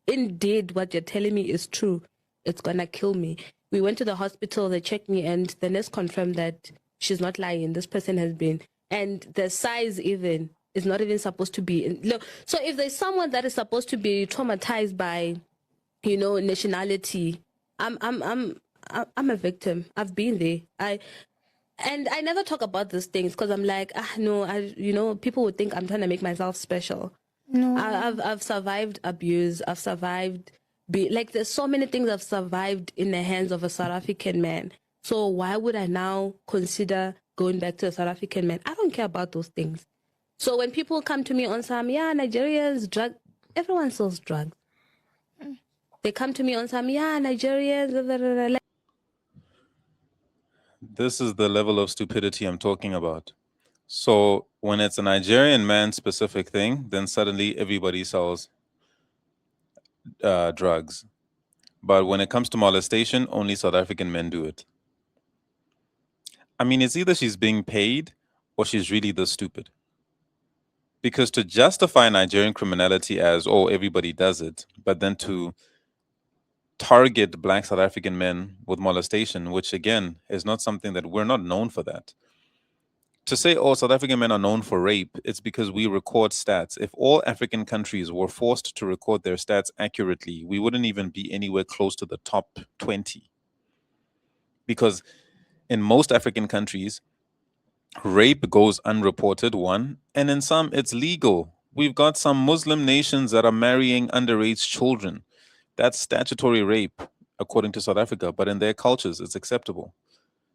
indeed what you're telling me is true, it's going to kill me. We went to the hospital, they checked me, and the nurse confirmed that she's not lying. This person has been, and the size even is not even supposed to be. Look, so if there's someone that is supposed to be traumatized by, nationality, I'm a victim. I've been there. And I never talk about these things because I'm like, no, people would think I'm trying to make myself special. No. I've survived abuse. I've survived, there's so many things I've survived in the hands of a South African man. So why would I now consider going back to a South African man? I don't care about those things. So when people come to me on some, Nigerians, everyone sells drugs. They come to me on some, Nigerians, blah, blah, blah, blah. This is the level of stupidity I'm talking about. So when it's a Nigerian man specific thing, then suddenly everybody sells drugs. But when it comes to molestation, only South African men do it. I mean, it's either she's being paid or she's really this stupid. Because to justify Nigerian criminality as, oh, everybody does it, but then to target black South African men with molestation, which again is not something that we're not known for that. To say, oh, South African men are known for rape, it's because we record stats. If all African countries were forced to record their stats accurately, we wouldn't even be anywhere close to the top 20. Because in most African countries, rape goes unreported, one, and in some it's legal. We've got some Muslim nations that are marrying underage children. That's statutory rape, according to South Africa, but in their cultures, it's acceptable.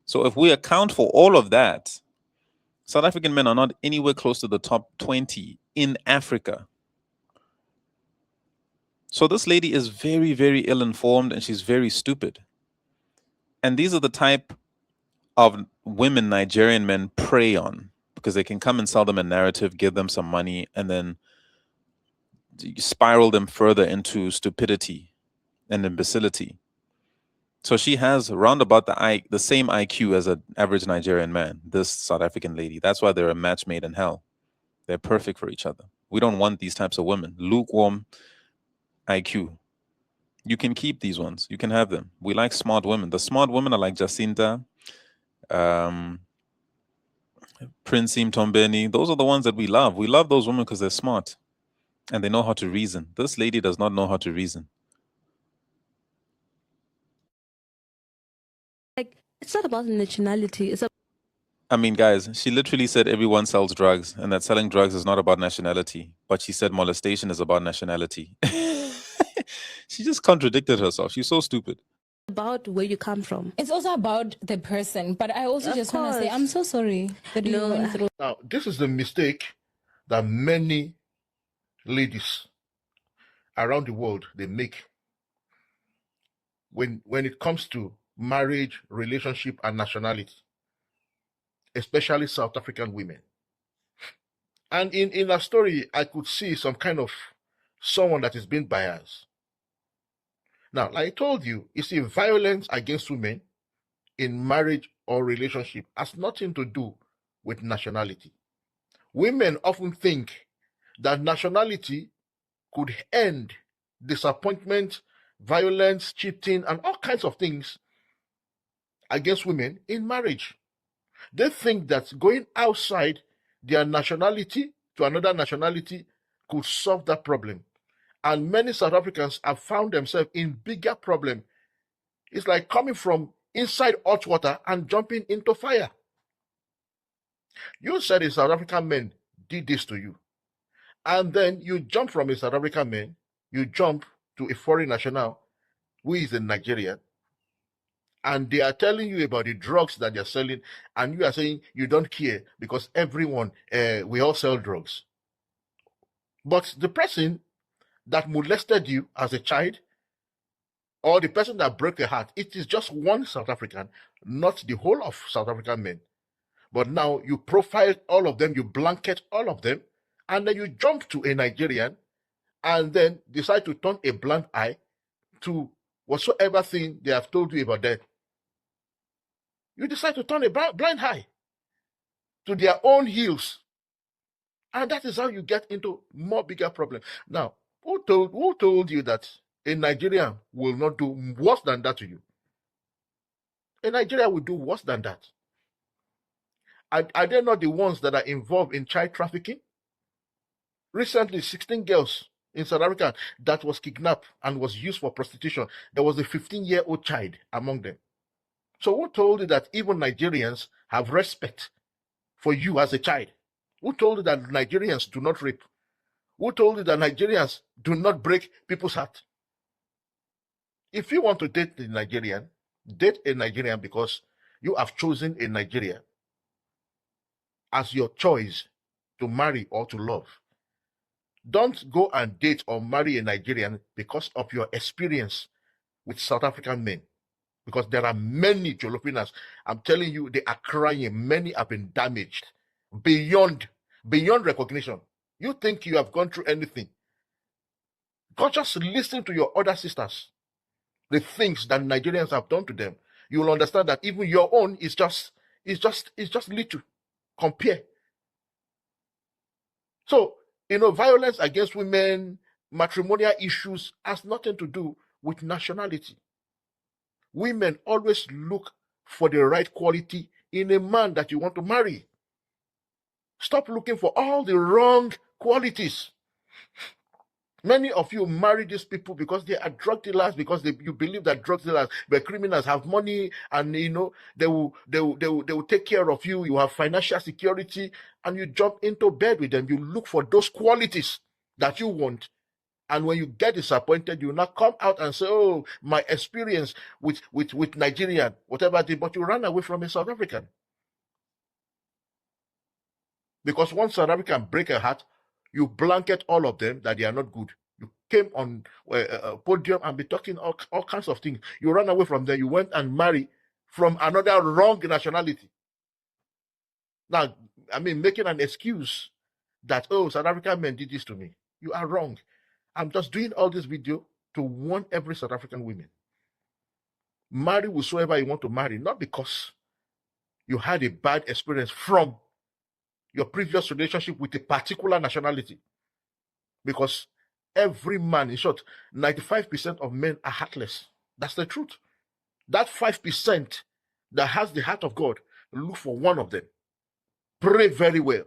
So if we account for all of that, South African men are not anywhere close to the top 20 in Africa. So this lady is very, very ill-informed and she's very stupid. And these are the type of women Nigerian men prey on because they can come and sell them a narrative, give them some money, and then spiral them further into stupidity and imbecility. So she has round about the same IQ as an average Nigerian man, this South African lady. That's why they're a match made in hell. They're perfect for each other. We don't want these types of women. Lukewarm IQ. You can keep these ones. You can have them. We like smart women. The smart women are like Jacinta, Prince Tombeni. Those are the ones that we love. We love those women because they're smart and they know how to reason. This lady does not know how to reason. It's not about nationality. I mean, guys, she literally said everyone sells drugs and that selling drugs is not about nationality. But she said molestation is about nationality. She just contradicted herself. She's so stupid. About where you come from. It's also about the person. But I also just want to say, I'm so sorry that you went through. Now, this is the mistake that many ladies around the world they make when it comes to marriage, relationship, and nationality, especially South African women. And in that story, I could see some kind of someone that is being biased. Now, like I told you, you see, violence against women in marriage or relationship has nothing to do with nationality. Women often think that nationality could end disappointment, violence, cheating, and all kinds of things against women in marriage. They think that going outside their nationality to another nationality could solve that problem. And many South Africans have found themselves in bigger problem. It's like coming from inside hot water and jumping into fire. You said a South African man did this to you. And then you jump from a South African man, you jump to a foreign national who is in Nigeria, and they are telling you about the drugs that they're selling, and you are saying you don't care because everyone, we all sell drugs. But the person that molested you as a child, or the person that broke your heart, it is just one South African, not the whole of South African men. But now you profile all of them, you blanket all of them, and then you jump to a Nigerian and then decide to turn a blind eye to whatsoever thing they have told you about them. You decide to turn a blind eye to their own heels. And that is how you get into more bigger problem. Now, who told you that a Nigerian will not do worse than that to you? A Nigerian will do worse than that. Are they not the ones that are involved in child trafficking? Recently, 16 girls in South Africa that was kidnapped and was used for prostitution. There was a 15-year-old child among them. So who told you that even Nigerians have respect for you as a child? Who told you that Nigerians do not rape? Who told you that Nigerians do not break people's heart? If you want to date a Nigerian because you have chosen a Nigerian as your choice to marry or to love. Don't go and date or marry a Nigerian because of your experience with South African men. Because there are many Jolopinas, I'm telling you, they are crying. Many have been damaged beyond recognition. You think you have gone through anything. God, just listen to your other sisters. The things that Nigerians have done to them. You will understand that even your own is just little. Compare. So, violence against women, matrimonial issues has nothing to do with nationality. Women always look for the right quality in a man that you want to marry. Stop looking for all the wrong qualities. Many of you marry these people because they are drug dealers, because you believe that drug dealers, the criminals have money, and they will take care of you. You have financial security, and you jump into bed with them. You look for those qualities that you want, and when you get disappointed, you now come out and say, "Oh, my experience with Nigerian, whatever it is," but you run away from a South African. Because once South African break a heart, you blanket all of them that they are not good. You came on a podium and be talking all kinds of things. You run away from there. You went and marry from another wrong nationality. Now, making an excuse that, oh, South African men did this to me. You are wrong. I'm just doing all this video to warn every South African woman. Marry whosoever you want to marry, not because you had a bad experience from your previous relationship with a particular nationality. Because every man, in short, 95% of men are heartless. That's the truth. That 5% that has the heart of God, look for one of them. Pray very well.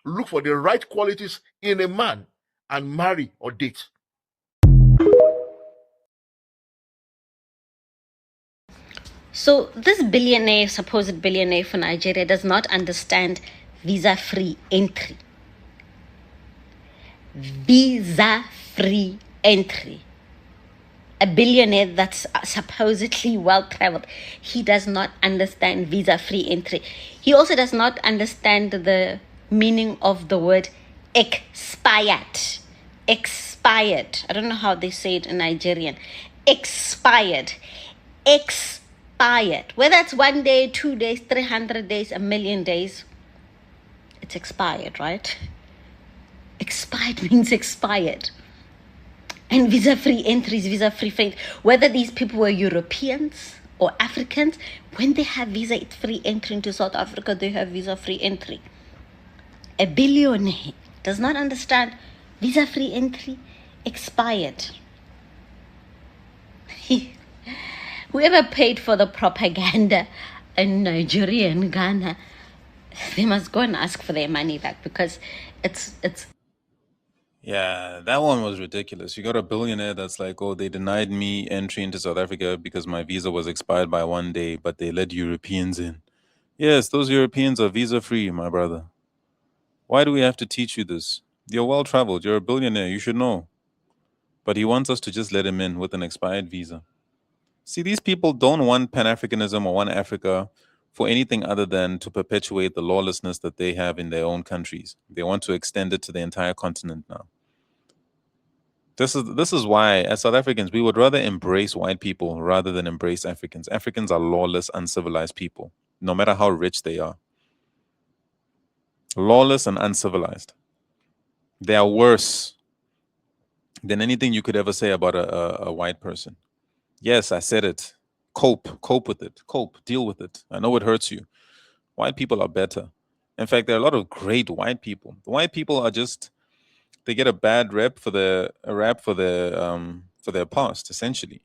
Look for the right qualities in a man and marry or date. So this billionaire, supposed billionaire for Nigeria, does not understand visa-free entry. Visa-free entry. A billionaire that's supposedly well-traveled, he does not understand visa-free entry. He also does not understand the meaning of the word expired. Expired. I don't know how they say it in Nigerian. Expired. Expired. Whether it's 1 day, 2 days, 300 days, 1,000,000 days, it's expired, right? Expired means expired. And visa-free entries, visa-free flight. Whether these people were Europeans or Africans, when they have visa-free entry into South Africa, they have visa-free entry. A billionaire does not understand visa-free entry, expired. Whoever paid for the propaganda in Nigeria and Ghana, they must go and ask for their money back, because it's Yeah, that one was ridiculous. You got a billionaire that's like, oh, they denied me entry into South Africa because my visa was expired by 1 day, but they let Europeans in. Yes, those Europeans are visa-free, my brother. Why do we have to teach you this? You're well-traveled. You're a billionaire. You should know. But he wants us to just let him in with an expired visa. See, these people don't want Pan-Africanism or want Africa for anything other than to perpetuate the lawlessness that they have in their own countries. They want to extend it to the entire continent now. This is why, as South Africans, we would rather embrace white people rather than embrace Africans. Africans are lawless, uncivilized people, no matter how rich they are. Lawless and uncivilized. They are worse than anything you could ever say about a white person. Yes, I said it. Cope with it. Deal with it. I know it hurts you. White people are better. In fact, there are a lot of great white people. The white people are just, they get a bad rep for their past, essentially.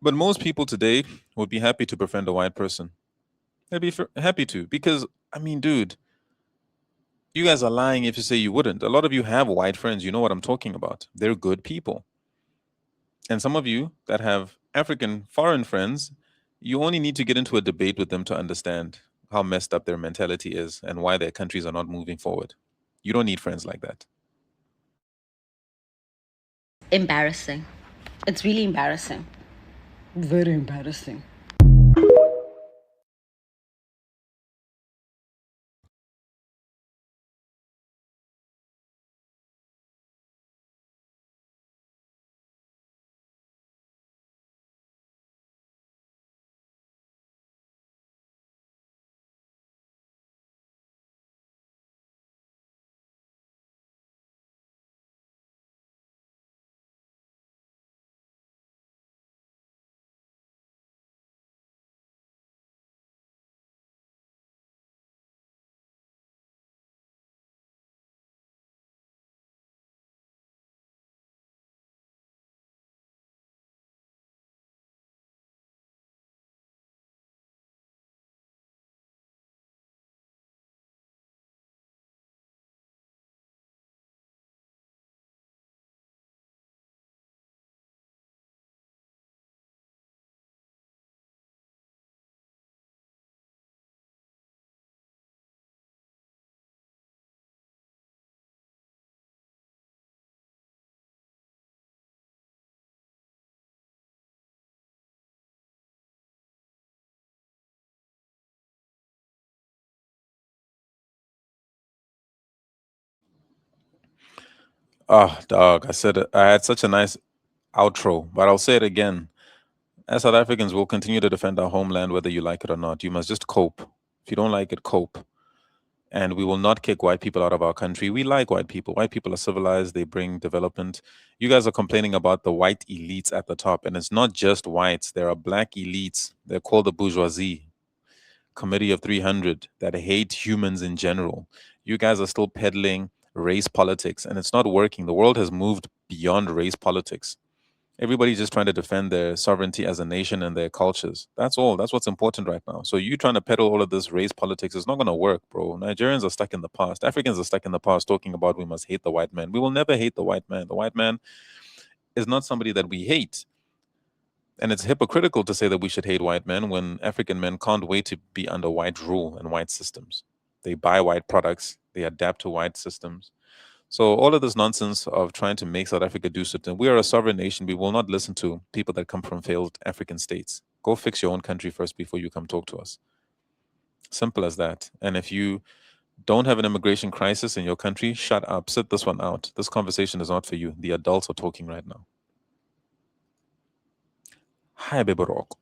But most people today would be happy to befriend a white person. They'd be happy to, because I mean, dude, you guys are lying if you say you wouldn't. A lot of you have white friends. You know what I'm talking about. They're good people. And some of you that have African foreign friends, you only need to get into a debate with them to understand how messed up their mentality is and why their countries are not moving forward. You don't need friends like that. Embarrassing. It's really embarrassing. Very embarrassing. Oh, dog, I said it. I had such a nice outro, but I'll say it again. As South Africans, we'll continue to defend our homeland whether you like it or not. You must just cope. If you don't like it, cope. And we will not kick white people out of our country. We like white people. White people are civilized. They bring development. You guys are complaining about the white elites at the top. And it's not just whites. There are black elites. They're called the bourgeoisie, committee of 300, that hate humans in general. You guys are still peddling race politics, and it's not working. The world has moved beyond race politics. Everybody's just trying to defend their sovereignty as a nation and their cultures. That's all. That's what's important right now. So you trying to peddle all of this race politics is not going to work, bro. Nigerians are stuck in the past. Africans are stuck in the past talking about we must hate the white man. We will never hate the white man. The white man is not somebody that we hate. And it's hypocritical to say that we should hate white men when African men can't wait to be under white rule and white systems. They buy white products. They adapt to white systems. So all of this nonsense of trying to make South Africa do something, we are a sovereign nation. We will not listen to people that come from failed African states. Go fix your own country first before you come talk to us. Simple as that. And if you don't have an immigration crisis in your country, shut up. Sit this one out. This conversation is not for you. The adults are talking right now. Hi, Baby Rock.